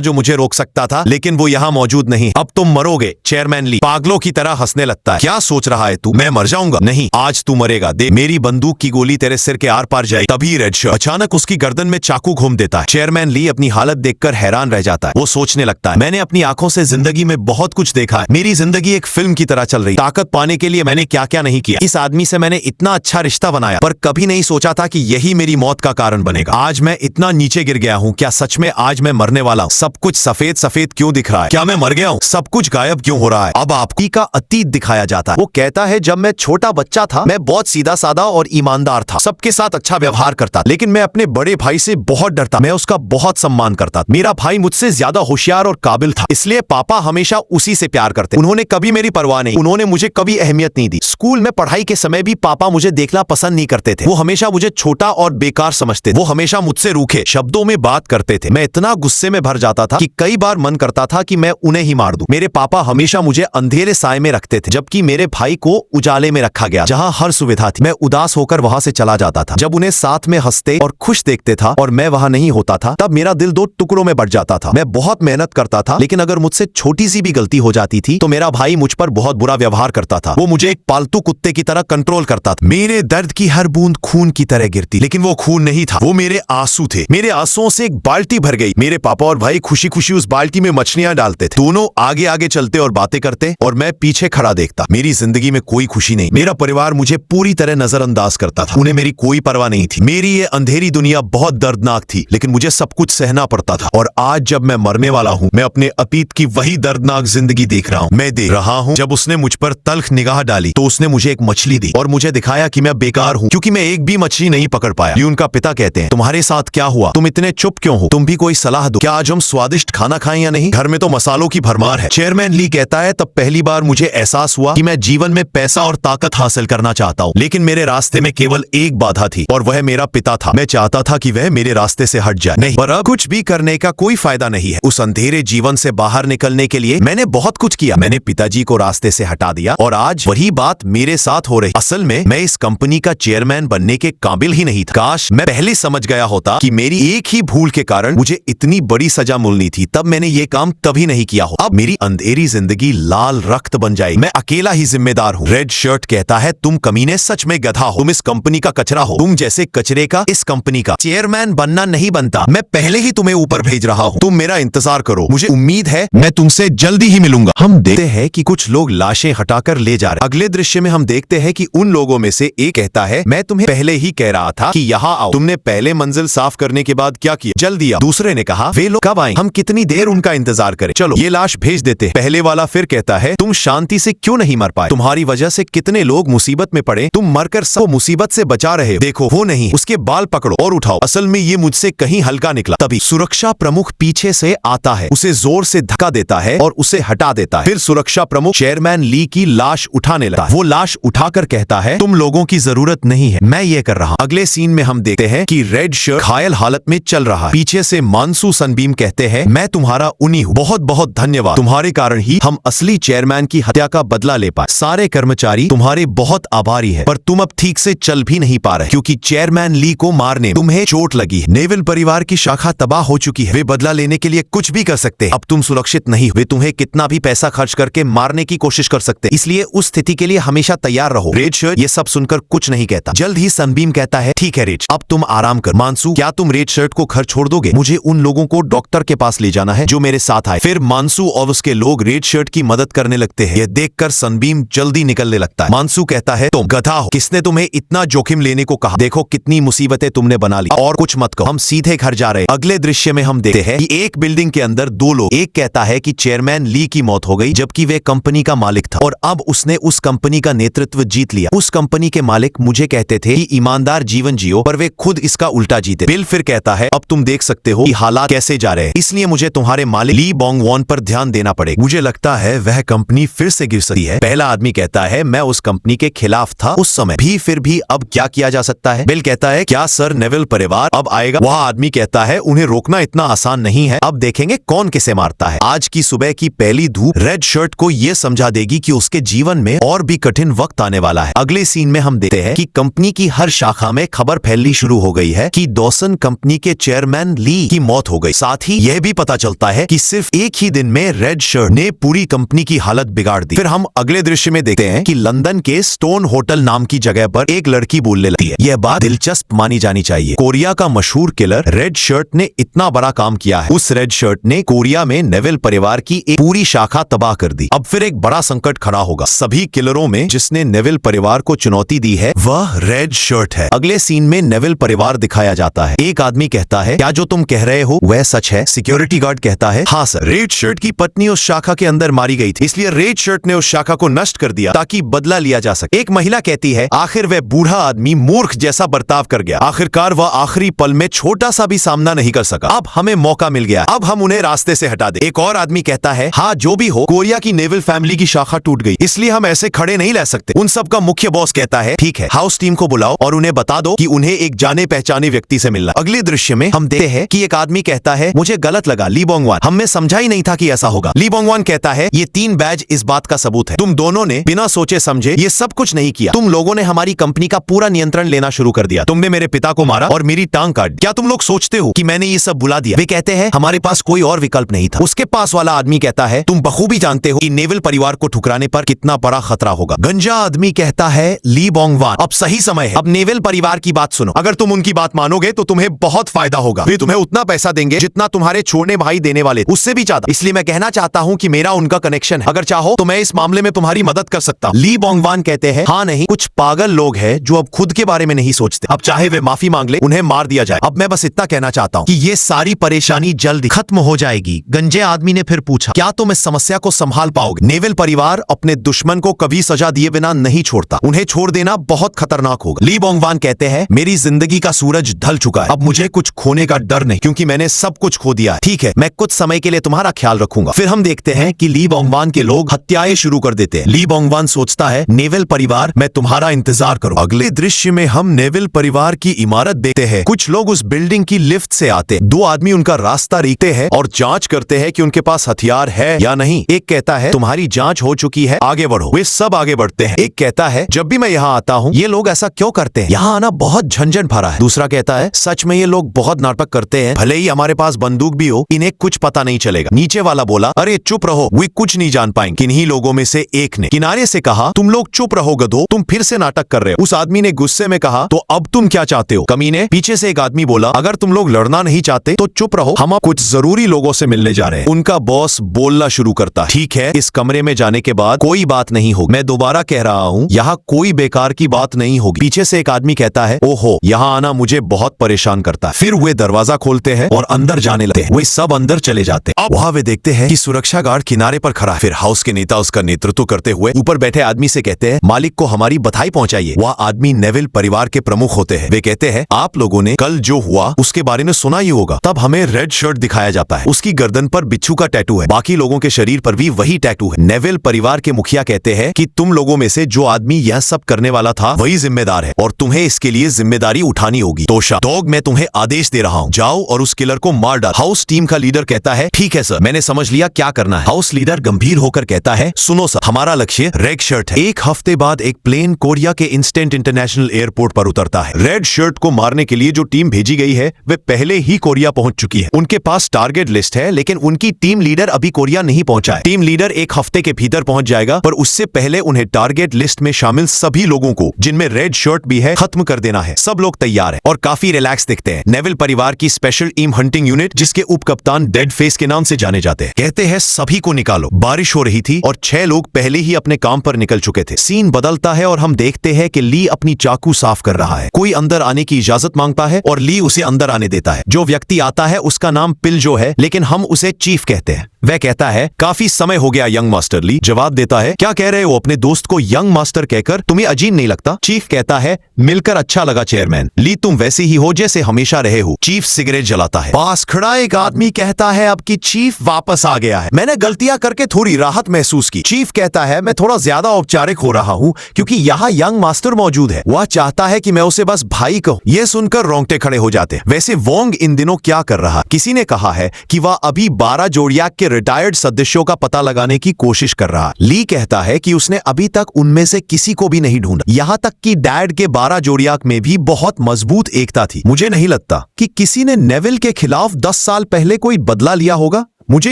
S1: जो मुझे रोक सकता था, लेकिन वो यहाँ मौजूद नहीं, अब तुम मरोगे। चेयरमैन ली पागलों की तरह हंसने लगता है, क्या सोच रहा है तू, मैं मर जाऊंगा? नहीं, आज तू मरेगा, देख मेरी बंदूक की गोली तेरे सिर के आर पार जाएगी। तभी रेड शर्ट अचानक उसकी गर्दन में चाकू घूम देता है। चेयरमैन ली अपनी हालत देखकर हैरान रह जाता है, वो सोचने लगता है, मैंने अपनी आंखों से जिंदगी में बहुत कुछ देखा है, मेरी जिंदगी एक फिल्म की तरह चल रही, ताकत पाने के लिए मैंने क्या क्या नहीं किया, इस आदमी से मैंने इतना अच्छा रिश्ता बनाया, पर कभी नहीं सोचा था कि यही मेरी मौत का कारण बनेगा। आज मैं इतना नीचे गिर गया हूँ, क्या सच में आज मैं मरने वाला हूँ? सब कुछ सफेद सफेद क्यों दिख रहा है? क्या मैं मर गया हूँ? सब कुछ गायब क्यों हो रहा है? अब आपकी का अतीत दिखाया जाता है। वो कहता है, जब मैं छोटा बच्चा था मैं बहुत सीधा साधा और ईमानदार था, सबके साथ अच्छा व्यवहार करता, लेकिन मैं अपने बड़े भाई से बहुत डरता, मैं उसका बहुत सम्मान करता, मेरा भाई मुझसे ज्यादा होशियार और काबिल था, इसलिए पापा हमेशा उसी से प्यार करते, उन्होंने कभी मेरी परवाह नहीं, उन्होंने मुझे कभी अहमियत नहीं दी। स्कूल में पढ़ाई के समय भी पापा मुझे देखना पसंद नहीं करते थे, वो हमेशा मुझे छोटा और बेकार समझते थे, वो हमेशा मुझसे रूखे शब्दों में बात करते थे, मैं इतना गुस्से में भर जाता था कि कई बार मन करता था कि मैं उन्हें ही मार दूं। मेरे पापा हमेशा मुझे अंधेरे साए में रखते थे, जबकि मेरे भाई को उजाले में रखा गया जहां हर सुविधा थी। मैं उदास होकर वहां से चला चला जाता था। जब उन्हें साथ में हंसते और खुश देखते था और मैं वहां नहीं होता था, तब मेरा दिल दो टुकड़ों में बट जाता था। मैं बहुत मेहनत करता था, लेकिन अगर मुझसे छोटी सी भी गलती हो जाती थी तो मेरा भाई मुझ पर बहुत बुरा व्यवहार करता था। वो मुझे एक पालतू कुत्ते की तरह कंट्रोल करता था। मेरे दर्द की हर बूंद खून की तरह गिरती, लेकिन वो खून नहीं था, वो मेरे आंसू थे। मेरे आंसुओं से एक बाल्टी भर गई। मेरे पापा और भाई खुशी खुशी उस बाल्टी में मछलियां डालते थे। दोनों आगे आगे चलते और बातें करते और मैं पीछे खड़ा देखता। मेरी जिंदगी में कोई खुशी नहीं। मेरा परिवार मुझे पूरी तरह नजरअंदाज करता था। उन्हें मेरी कोई परवाह नहीं थी। मेरी ये अंधेरी दुनिया बहुत दर्दनाक थी, लेकिन मुझे सब कुछ सहना पड़ता था। और आज जब मैं मरने वाला हूँ, मैं अपने अतीत की वही दर्दनाक जिंदगी देख रहा हूँ। मैं देख रहा हूँ जब उसने मुझ पर तल्ख निगाह डाली तो उसने मुझे एक मछली दी और मुझे दिखाया कि मैं बेकार हूँ, क्योंकि मैं एक भी मछली नहीं पकड़ पाया। ये उनका पिता कहते हैं, तुम्हारे साथ क्या हुआ? तुम इतने चुप क्यों हो? तुम भी कोई सलाह दो। क्या आज हम स्वादिष्ट खाना खाएं या नहीं? घर में तो मसालों की भरमार है। चेयरमैन ली कहता है, तब पहली बार मुझे एहसास हुआ कि मैं जीवन में पैसा और ताकत हासिल करना चाहता हूँ, लेकिन मेरे रास्ते में केवल एक बाधा थी और वह मेरा पिता था। मैं चाहता था कि वह मेरे रास्ते से हट जाए, नहीं, पर अब कुछ भी करने का कोई फायदा नहीं है। उस अंधेरे जीवन से बाहर निकलने के लिए मैंने बहुत कुछ किया। मैंने पिताजी को रास्ते से हटा दिया और आज वही बात मेरे साथ हो रही। असल में मैं इस कंपनी का चेयरमैन बनने के काबिल ही नहीं था। काश मैं पहले समझ गया होता कि मेरी एक ही भूल के कारण मुझे इतनी बड़ी सजा मिलनी थी, तब मैंने ये काम कभी नहीं किया हो। अब मेरी अंधेरी जिंदगी लाल रक्त बन जाएगी। मैं अकेला ही जिम्मेदार हूँ। रेड शर्ट कहता है, तुम कमीने सच में गधा हो। तुम इस कंपनी का कचरा हो। तुम जैसे कचरे का इस कंपनी का चेयरमैन बनना नहीं बनता। मैं पहले ही तुम्हें ऊपर भेज रहा हूँ। तुम मेरा इंतजार करो। मुझे उम्मीद है मैं तुमसे जल्दी ही मिलूंगा। हम देखते हैं कि कुछ लोग लाशें हटाकर ले जा रहे। अगले दृश्य में हम देखते हैं कि उन लोगों में से एक कहता है, मैं तुम्हें पहले ही कह रहा था कि यहाँ आओ। तुमने पहले मंजिल साफ करने के बाद क्या किया? जल्दी आओ। दूसरे ने कहा, वे लोग कब आए? हम कितनी देर उनका इंतजार करें? चलो ये लाश भेज देते हैं। पहले वाला फिर कहता है, तुम शांति से क्यों नहीं मर पाए? तुम्हारी वजह से कितने लोग मुसीबत में पड़े। तुम मरकर सब मुसीबत से बचा रहे हो। देखो वो नहीं, उसके बाल पकड़ो और उठाओ। असल में ये मुझसे कहीं हल्का निकला। तभी सुरक्षा प्रमुख पीछे से आता है, उसे जोर से धक्का देता है और उसे हटा देता है। फिर सुरक्षा प्रमुख चेयरमैन ली की लाश उठाने लगता है। वो लाश उठाकर कहता है, तुम लोगों की जरूरत नहीं है, मैं ये कर रहा हूँ। अगले सीन में हम देखते हैं कि रेड शर्ट घायल हालत में चल रहा है। पीछे से मानसू सनबीम कहते हैं, मैं तुम्हारा उन्हीं हूँ। बहुत बहुत धन्यवाद। तुम्हारे कारण ही हम असली चेयरमैन की हत्या का बदला ले पाए। सारे कर्मचारी तुम्हारे बहुत आभारी है, पर तुम अब ठीक से चल भी नहीं पा रहे, क्योंकि चेयरमैन ली को मारने में तुम्हें चोट लगी है। नेविल परिवार की शाखा तबाह हो चुकी है। वे बदला लेने के लिए कुछ भी कर सकते हैं। अब तुम सुरक्षित नहीं। वे तुम्हें कितना भी पैसा खर्च करके मारने की कोशिश कर सकते हैं, इसलिए उस स्थिति के लिए हमेशा तैयार रहो। रेड शर्ट ये सब सुनकर कुछ नहीं कहता। जल्द ही सनबीम कहता है, ठीक है रेड, अब तुम आराम कर। मानसू, क्या तुम रेड शर्ट को घर छोड़ दोगे? मुझे उन लोगों को डॉक्टर के पास ले जाना है जो मेरे साथ आए। फिर मानसू और उसके लोग रेड शर्ट की मदद करने लगते हैं। यह देखकर सनबीम जल्दी निकलने लगता है। मानसू कहता है, तुम गधा हो, किसने तुम्हें इतना जोखिम लेने को कहा? देखो कितनी मुसीबतें तुमने बना ली। और कुछ मत कहो, हम सीधे घर जा रहे हैं। अगले दृश्य में हम देखते हैं कि एक बिल्डिंग के अंदर दो लोग। एक कहता है कि चेयरमैन ली की मौत हो गई, जबकि वे कंपनी का मालिक था और अब उसने उस कंपनी का नेतृत्व जीत लिया। उस कंपनी के मालिक मुझे कहते थे कि ईमानदार जीवन जियो, पर वे खुद इसका उल्टा जीते। बिल फिर कहता है, अब तुम देख सकते हो कि हालात कैसे जा रहे हैं, इसलिए मुझे तुम्हारे मालिक ली बोंग वॉन पर ध्यान देना पड़ेगा। मुझे लगता है वह कंपनी फिर से गिर सकती है। पहला आदमी कहता है, मैं उस कंपनी के खिलाफ था उस समय भी, फिर भी अब क्या किया जा सकता है? बिल कहता है, क्या सर नेविल परिवार अब आएगा? वह आदमी कहता है, उन्हें रोकना इतना आसान नहीं है, अब देखेंगे कौन किसे मारता है। आज की सुबह की पहली धूप रेड शर्ट को यह समझा देगी कि उसके जीवन में और भी कठिन वक्त आने वाला है। अगले सीन में हम देखते हैं कि कंपनी की हर शाखा में खबर फैलनी शुरू हो गई है कि डॉसन कंपनी के चेयरमैन ली की मौत हो गई। साथ ही यह भी पता चलता है कि सिर्फ एक ही दिन में रेड शर्ट ने पूरी कंपनी की हालत बिगाड़ दी। फिर हम अगले दृश्य में देखते हैं कि लंदन के स्टोन होटल नाम की जगह पर एक लड़की बोलने लगती है। यह बात दिलचस्प मानी जानी चाहिए। कोरिया का मशहूर किलर रेड शर्ट ने इतना बड़ा काम किया है। उस रेड शर्ट ने कोरिया में नेविल परिवार की एक पूरी शाखा तबाह कर दी। अब फिर एक बड़ा संकट खड़ा होगा। सभी किलरों में जिसने नेविल परिवार को चुनौती दी है वह रेड शर्ट है। अगले सीन में नेविल परिवार दिखाया जाता है। एक आदमी कहता है, क्या जो तुम कह रहे हो वह सच है? सिक्योरिटी गार्ड कहता है, हाँ सर, रेड शर्ट की पत्नी उस शाखा के अंदर मारी गई थी, इसलिए रेड शर्ट ने उस शाखा को नष्ट कर दिया ताकि बदला लिया जा सके। एक महिला कहती है, आखिर वह बूढ़ा आदमी मूर्ख जैसा बर्ताव कर गया। आखिरकार वह आखिरी पल में छोटा सा भी सामना नहीं कर सका। अब हमें मौका मिल गया, अब हम उन्हें रास्ते से हटा दे। एक और आदमी कहता है, हाँ जो भी हो, कोरिया की नेविल फैमिली की शाखा टूट गई, इसलिए हम ऐसे खड़े नहीं रह सकते। उन सब का मुख्य बॉस कहता है, ठीक है, हाउस टीम को बुलाओ और उन्हें बता दो कि उन्हें एक जाने पहचाने व्यक्ति से मिलना। अगले दृश्य में हम देखते हैं कि एक आदमी कहता है, मुझे गलत लगा ली बोंग वान, हमें समझा ही नहीं था कि ऐसा होगा। ली बोंग वान कहता है, ये 3 बैज इस बात का सबूत है। तुम दोनों ने बिना सोचे समझे ये सब कुछ नहीं किया। तुम लोगों ने हमारी कंपनी का पूरा नियंत्रण लेना शुरू कर दिया। तुमने मेरे पिता को मारा और मेरी टांग काट दी। क्या तुम लोग सोचते हो कि मैंने ये सब बुला दिया? वे कहते हैं हमारे पास कोई और विकल्प नहीं था। उसके पास वाला आदमी कहता है तुम बखूबी जानते हो कि नेविल परिवार को ठुकराने पर कितना बड़ा खतरा होगा। गंजा आदमी कहता है ली बोंगवान, अब सही समय है, अब नेविल परिवार की बात सुनो। अगर तुम उनकी बात मानोगे तो तुम्हें बहुत फायदा होगा। वे तुम्हें उतना पैसा देंगे जितना तुम्हारे छोड़ने भाई देने वाले, उससे भी ज्यादा। इसलिए मैं कहना चाहता हूँ कि मेरा उनका कनेक्शन है। अगर चाहो तो मैं इस मामले में तुम्हारी मदद कर सकता हूँ। ली बोंगवान कहते हैं हाँ नहीं, कुछ पागल लोग हैं जो अब खुद के बारे में नहीं सोचते। अब चाहे वे माफी मांग ले, उन्हें मार दिया जाए। अब मैं बस इतना कहना चाहता हूँ कि ये सारी परेशानी जल्दी खत्म हो जाएगी। गंजे आदमी ने फिर पूछा क्या तुम इस समस्या को संभाल पाओगे? नेविल परिवार अपने दुश्मन को कभी सजा दिए बिना नहीं छोड़ता, उन्हें छोड़ देना बहुत खतरनाक होगा। ली बोंगवान कहते हैं मेरी जिंदगी का सूरज ढल चुका है, अब मुझे कुछ खोने का डर नहीं, क्योंकि मैंने सब कुछ खो दिया है। ठीक है, मैं कुछ समय के लिए तुम्हारा ख्याल रखूंगा। फिर हम देखते हैं कि ली बोंगवान के लोग हत्याएं शुरू कर देते हैं। ली बोंगवान सोचता है नेविल परिवार मैं तुम्हारा इंतजार करूं। अगले दृश्य में हम नेविल परिवार की इमारत देखते हैं। कुछ लोग उस बिल्डिंग की लिफ्ट से आते, दो आदमी उनका रास्ता रेखते हैं और जांच करते हैं कि उनके पास हथियार है या नहीं। एक कहता है तुम्हारी जांच हो चुकी है, आगे बढ़ो। वे सब आगे बढ़ते हैं। एक कहता है जब भी मैं यहाँ आता हूँ ये लोग ऐसा क्यों करते हैं, यहाँ आना बहुत झंझट भरा है। दूसरा कहता है सच में ये लोग बहुत नाटक करते हैं, भले ही हमारे पास बंदूक भी हो, इन्हें कुछ पता नहीं चलेगा। नीचे वाला बोला अरे चुप रहो, वे कुछ नहीं जान पाएंगे। किन्हीं लोगों में से एक ने किनारे से कहा तुम लोग चुप रहो गधो, तुम फिर से नाटक कर रहे हो। उस आदमी ने गुस्से में कहा तो अब तुम क्या चाहते हो कमीने? पीछे से एक आदमी बोला अगर तुम लोग लड़ना नहीं चाहते तो चुप रहो, हम अब कुछ जरूरी लोगों से मिलने जा रहे हैं। उनका बॉस बोलना शुरू करता ठीक है, इस कमरे में जाने के बाद कोई बात नहीं होगी। मैं दोबारा कह रहा हूँ यहाँ कोई बेकार की बात नहीं होगी। पीछे से एक आदमी कहता है ओहो यहाँ आना मुझे बहुत परेशान करता है। फिर वे दरवाजा खोलते हैं और अंदर जाने लगते हैं। वे सब अंदर चले जाते हैं। अब वहाँ वे देखते हैं कि सुरक्षा गार्ड किनारे पर खड़ा है। फिर हाउस के नेता उसका नेतृत्व करते हुए ऊपर बैठे आदमी से कहते हैं मालिक को हमारी बधाई पहुंचाइए। वह आदमी नेविल परिवार के प्रमुख होते हैं। वे कहते हैं आप लोगों ने कल जो हुआ उसके बारे में सुना ही होगा। तब हमें रेड शर्ट दिखाया जाता है, उसकी गर्दन पर बिच्छू का टैटू है, बाकी लोगों के शरीर पर भी वही टैटू है। नेविल परिवार के मुखिया कहते हैं कि तुम लोगों में से जो आदमी यह सब करने वाला था वही जिम्मेदार है और तुम्हें इसके लिए जिम्मेदारी उठानी होगी। तोशा डॉग मैं तुम्हें आदेश दे रहा हूँ, जाओ और उस किलर को मार डाल। हाउस टीम का लीडर कहता है ठीक है सर, मैंने समझ लिया क्या करना है। हाउस लीडर गंभीर होकर कहता है सुनो सर, हमारा लक्ष्य रेड शर्ट है। एक हफ्ते बाद एक प्लेन कोरिया के इंस्टेंट इंटरनेशनल एयरपोर्ट पर उतरता है। रेड शर्ट को मारने के लिए जो टीम भेजी गई है वे पहले ही कोरिया पहुंच चुकी है। उनके पास टारगेट लिस्ट है लेकिन उनकी टीम लीडर अभी कोरिया नहीं पहुंचा है। टीम लीडर एक हफ्ते के भीतर पहुंच जाएगा, पर उससे पहले उन्हें टारगेट लिस्ट में शामिल सभी लोगों को जिनमें रेड शर्ट भी है खत्म कर देना है। सब लोग तैयार है और काफी रिलैक्स दिखते हैं। नेविल परिवार की स्पेशल टीम हंटिंग यूनिट जिसके उप कप्तान डेड फेस के नाम से जाने जाते हैं कहते हैं सभी को निकालो। बारिश हो रही थी और 6 लोग पहले ही अपने काम पर निकल चुके थे। सीन बदलता है और हम देखते हैं कि ली अपनी चाकू साफ कर रहा है। कोई अंदर आने की इजाजत मांगता है और ली उसे अंदर आने देता है। जो व्यक्ति आता है उसका नाम पिलजो है लेकिन हम उसे चीफ कहते हैं। वह कहता है काफी समय हो गया यंग मास्टर। ली जवाब देता है क्या कह रहे हो अपने दोस्त को यंग मास्टर कहकर, तुम्हें अजीब नहीं लगता? चीफ कहता है मिलकर अच्छा लगा चेयरमैन। ली तुम वैसे ही हो जैसे हमेशा रहे हो। चीफ सिगरेट जलाता है। पास खड़ा एक आदमी कहता है अब की चीफ वापस आ गया है, मैंने गलतियां करके थोड़ी राहत महसूस की। चीफ कहता है मैं थोड़ा ज्यादा औपचारिक हो रहा हूँ क्योंकि यहाँ यंग मास्टर मौजूद है, वह चाहता है कि मैं उसे बस भाई कहूँ। यह सुनकर रोंगटे खड़े हो जाते हैं। वैसे वोंग इन दिनों क्या कर रहा? किसी ने कहा है कि वह अभी 12 जोडियाक के रिटायर्ड सदस्यों का पता लगाने की कोशिश कर रहा। ली कहता है कि उसने अभी तक उनमें से किसी को भी नहीं ढूंढा, यहाँ तक कि डैड के 12 जोडियाक में भी बहुत मजबूत एकता थी। मुझे नहीं लगता कि किसी ने नेविल के खिलाफ 10 साल पहले कोई बदला लिया होगा। मुझे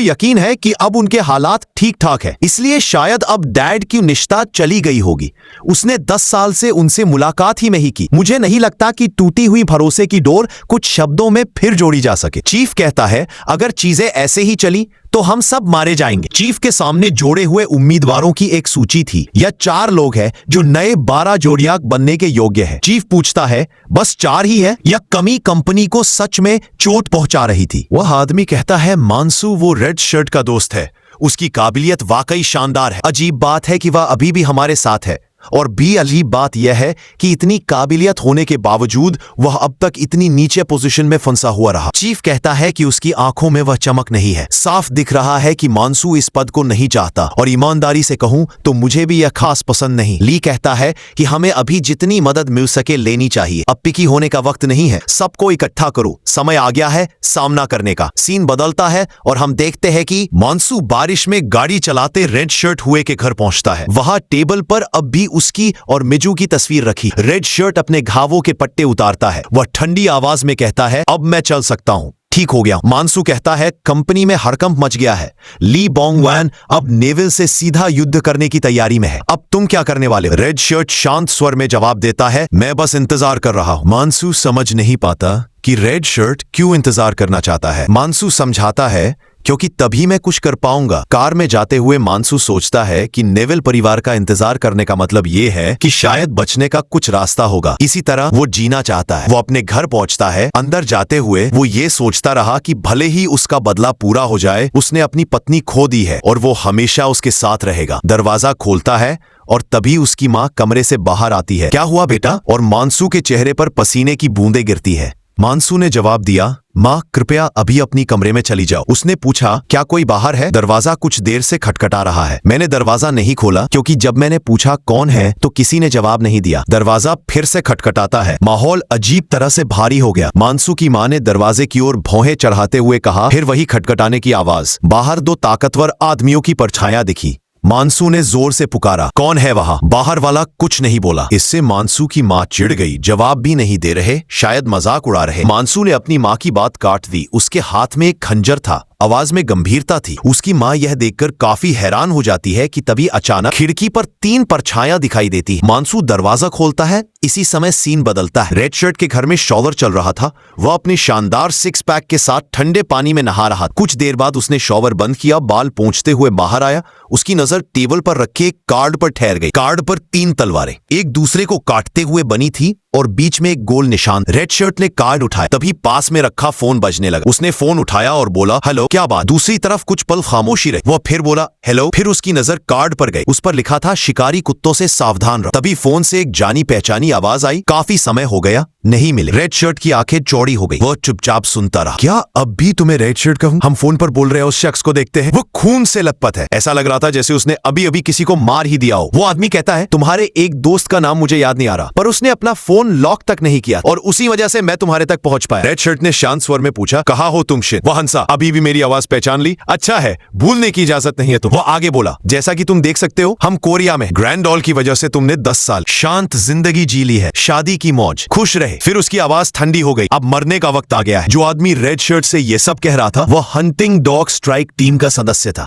S1: यकीन है कि अब उनके हालात ठीक ठाक है, इसलिए शायद अब डैड की निष्ठा चली गई होगी। उसने 10 साल से उनसे मुलाकात ही नहीं की। मुझे नहीं लगता कि टूटी हुई भरोसे की डोर कुछ शब्दों में फिर जोड़ी जा सके। चीफ कहता है अगर चीजें ऐसे ही चली तो हम सब मारे जाएंगे। चीफ के सामने जोड़े हुए उम्मीदवारों की एक सूची थी। यह 4 लोग हैं जो नए 12 जोडियाक बनने के योग्य है। चीफ पूछता है बस 4 ही है या कमी कंपनी को सच में चोट पहुंचा रही थी? वह आदमी कहता है मानसू वो रेड शर्ट का दोस्त है, उसकी काबिलियत वाकई शानदार है। अजीब बात है कि वह अभी भी हमारे साथ है और भी अजीब बात यह है कि इतनी काबिलियत होने के बावजूद वह अब तक इतनी नीचे पोजीशन में फंसा हुआ रहा। चीफ कहता है कि उसकी आंखों में वह चमक नहीं है। साफ दिख रहा है कि मानसू इस पद को नहीं चाहता और ईमानदारी से कहूं तो मुझे भी यह खास पसंद नहीं। ली कहता है कि हमें अभी जितनी मदद मिल सके लेनी चाहिए, अब पिकी होने का वक्त नहीं है। सबको इकट्ठा करो, समय आ गया है सामना करने का। सीन बदलता है और हम देखते हैं कि मानसू बारिश में गाड़ी चलाते रेड शर्ट हुए के घर पहुंचता है। वहां टेबल पर अब भी उसकी और मिजू की तस्वीर रखी। रेड शर्ट अपने घावों के पट्टे उतारता है। वह ठंडी आवाज में कहता है, अब मैं चल सकता हूं, ठीक हो गया। मानसू कहता है, कंपनी में हड़कंप मच गया है। ली बोंग वैन अब नेविल से सीधा युद्ध करने की तैयारी में है। अब तुम क्या करने वाले हो? रेड शर्ट शांत स्वर में जवाब देता है, मैं बस इंतजार कर रहा हूं। मानसू समझ नहीं पाता कि रेड शर्ट क्यों इंतजार करना चाहता है। मानसू समझाता है, क्योंकि तभी मैं कुछ कर पाऊंगा। कार में जाते हुए मानसू सोचता है कि नेविल परिवार का इंतजार करने का मतलब ये है कि शायद बचने का कुछ रास्ता होगा। इसी तरह वो जीना चाहता है। वो अपने घर पहुंचता है। अंदर जाते हुए वो ये सोचता रहा कि भले ही उसका बदला पूरा हो जाए, उसने अपनी पत्नी खो दी है और वो हमेशा उसके साथ रहेगा। दरवाजा खोलता है और तभी उसकी माँ कमरे से बाहर आती है। क्या हुआ बेटा? और मानसू के चेहरे पर पसीने की बूंदें गिरती है। मानसू ने जवाब दिया, माँ कृपया अभी अपनी कमरे में चली जाओ। उसने पूछा, क्या कोई बाहर है? दरवाजा कुछ देर से खटखटा रहा है। मैंने दरवाजा नहीं खोला क्योंकि जब मैंने पूछा कौन है तो किसी ने जवाब नहीं दिया। दरवाजा फिर से खटखटाता है। माहौल अजीब तरह से भारी हो गया। मानसू की माँ ने दरवाजे की ओर भौहें चढ़ाते हुए कहा, फिर वही खटखटाने की आवाज। बाहर दो ताकतवर आदमियों की परछाइयां दिखी। मानसू ने जोर से पुकारा, कौन है वहां? बाहर वाला कुछ नहीं बोला। इससे मानसू की माँ चिढ़ गई। जवाब भी नहीं दे रहे, शायद मजाक उड़ा रहे। मानसू ने अपनी माँ की बात काट दी। उसके हाथ में एक खंजर था। आवाज में गंभीरता थी। उसकी माँ यह देखकर काफी हैरान हो जाती है कि तभी अचानक खिड़की पर 3 परछाइयां दिखाई देती है। मानसू दरवाजा खोलता है। इसी समय सीन बदलता है। रेड शर्ट के घर में शॉवर चल रहा था। वह अपने शानदार 6 पैक के साथ ठंडे पानी में नहा रहा। कुछ देर बाद उसने शॉवर बंद किया, बाल पोंछते हुए बाहर आया। उसकी नजर टेबल पर रखे एक कार्ड पर ठहर गई। कार्ड पर 3 तलवारें एक दूसरे को काटते हुए बनी थी और बीच में एक गोल निशान। रेड शर्ट ने कार्ड उठाया, तभी पास में रखा फोन बजने लगा। उसने फोन उठाया और बोला, हेलो, क्या बात? दूसरी तरफ कुछ पल खामोशी रही। वह फिर बोला, हेलो। फिर उसकी नजर कार्ड पर गई। उस पर लिखा था, शिकारी कुत्तों से सावधान रहो। तभी फोन से एक जानी पहचानी आवाज आई, काफी समय हो गया, नहीं मिले। रेड शर्ट की आंखें चौड़ी हो गई। वह चुपचाप सुनता रहा। क्या अब भी तुम्हें रेड शर्ट कहूं? हम फोन पर बोल रहे हैं, उस शख्स को देखते हैं। वो खून से लथपथ है। ऐसा लग रहा था जैसे उसने अभी अभी किसी को मार ही दिया हो। वो आदमी कहता है, तुम्हारे एक दोस्त का नाम मुझे याद नहीं आ रहा, पर उसने अपना फोन लॉक तक नहीं किया और उसी वजह से मैं तुम्हारे तक पहुंच पाया। रेड शर्ट ने शांत स्वर में पूछा, कहा हो तुम शिट? वो हंसा, अभी भी मेरी आवाज पहचान ली? अच्छा है, भूलने की इजाजत नहीं है तुम। वो आगे बोला, जैसा कि तुम देख सकते हो, हम कोरिया में ग्रैंड ऑल की वजह से तुमने 10 साल शांत जिंदगी जी ली है, शादी की मौज, खुश रहे। फिर उसकी आवाज ठंडी हो गई। अब मरने का वक्त आ गया है। जो आदमी रेड शर्ट से ये सब कह रहा था, वह हंटिंग डॉग स्ट्राइक टीम का सदस्य था।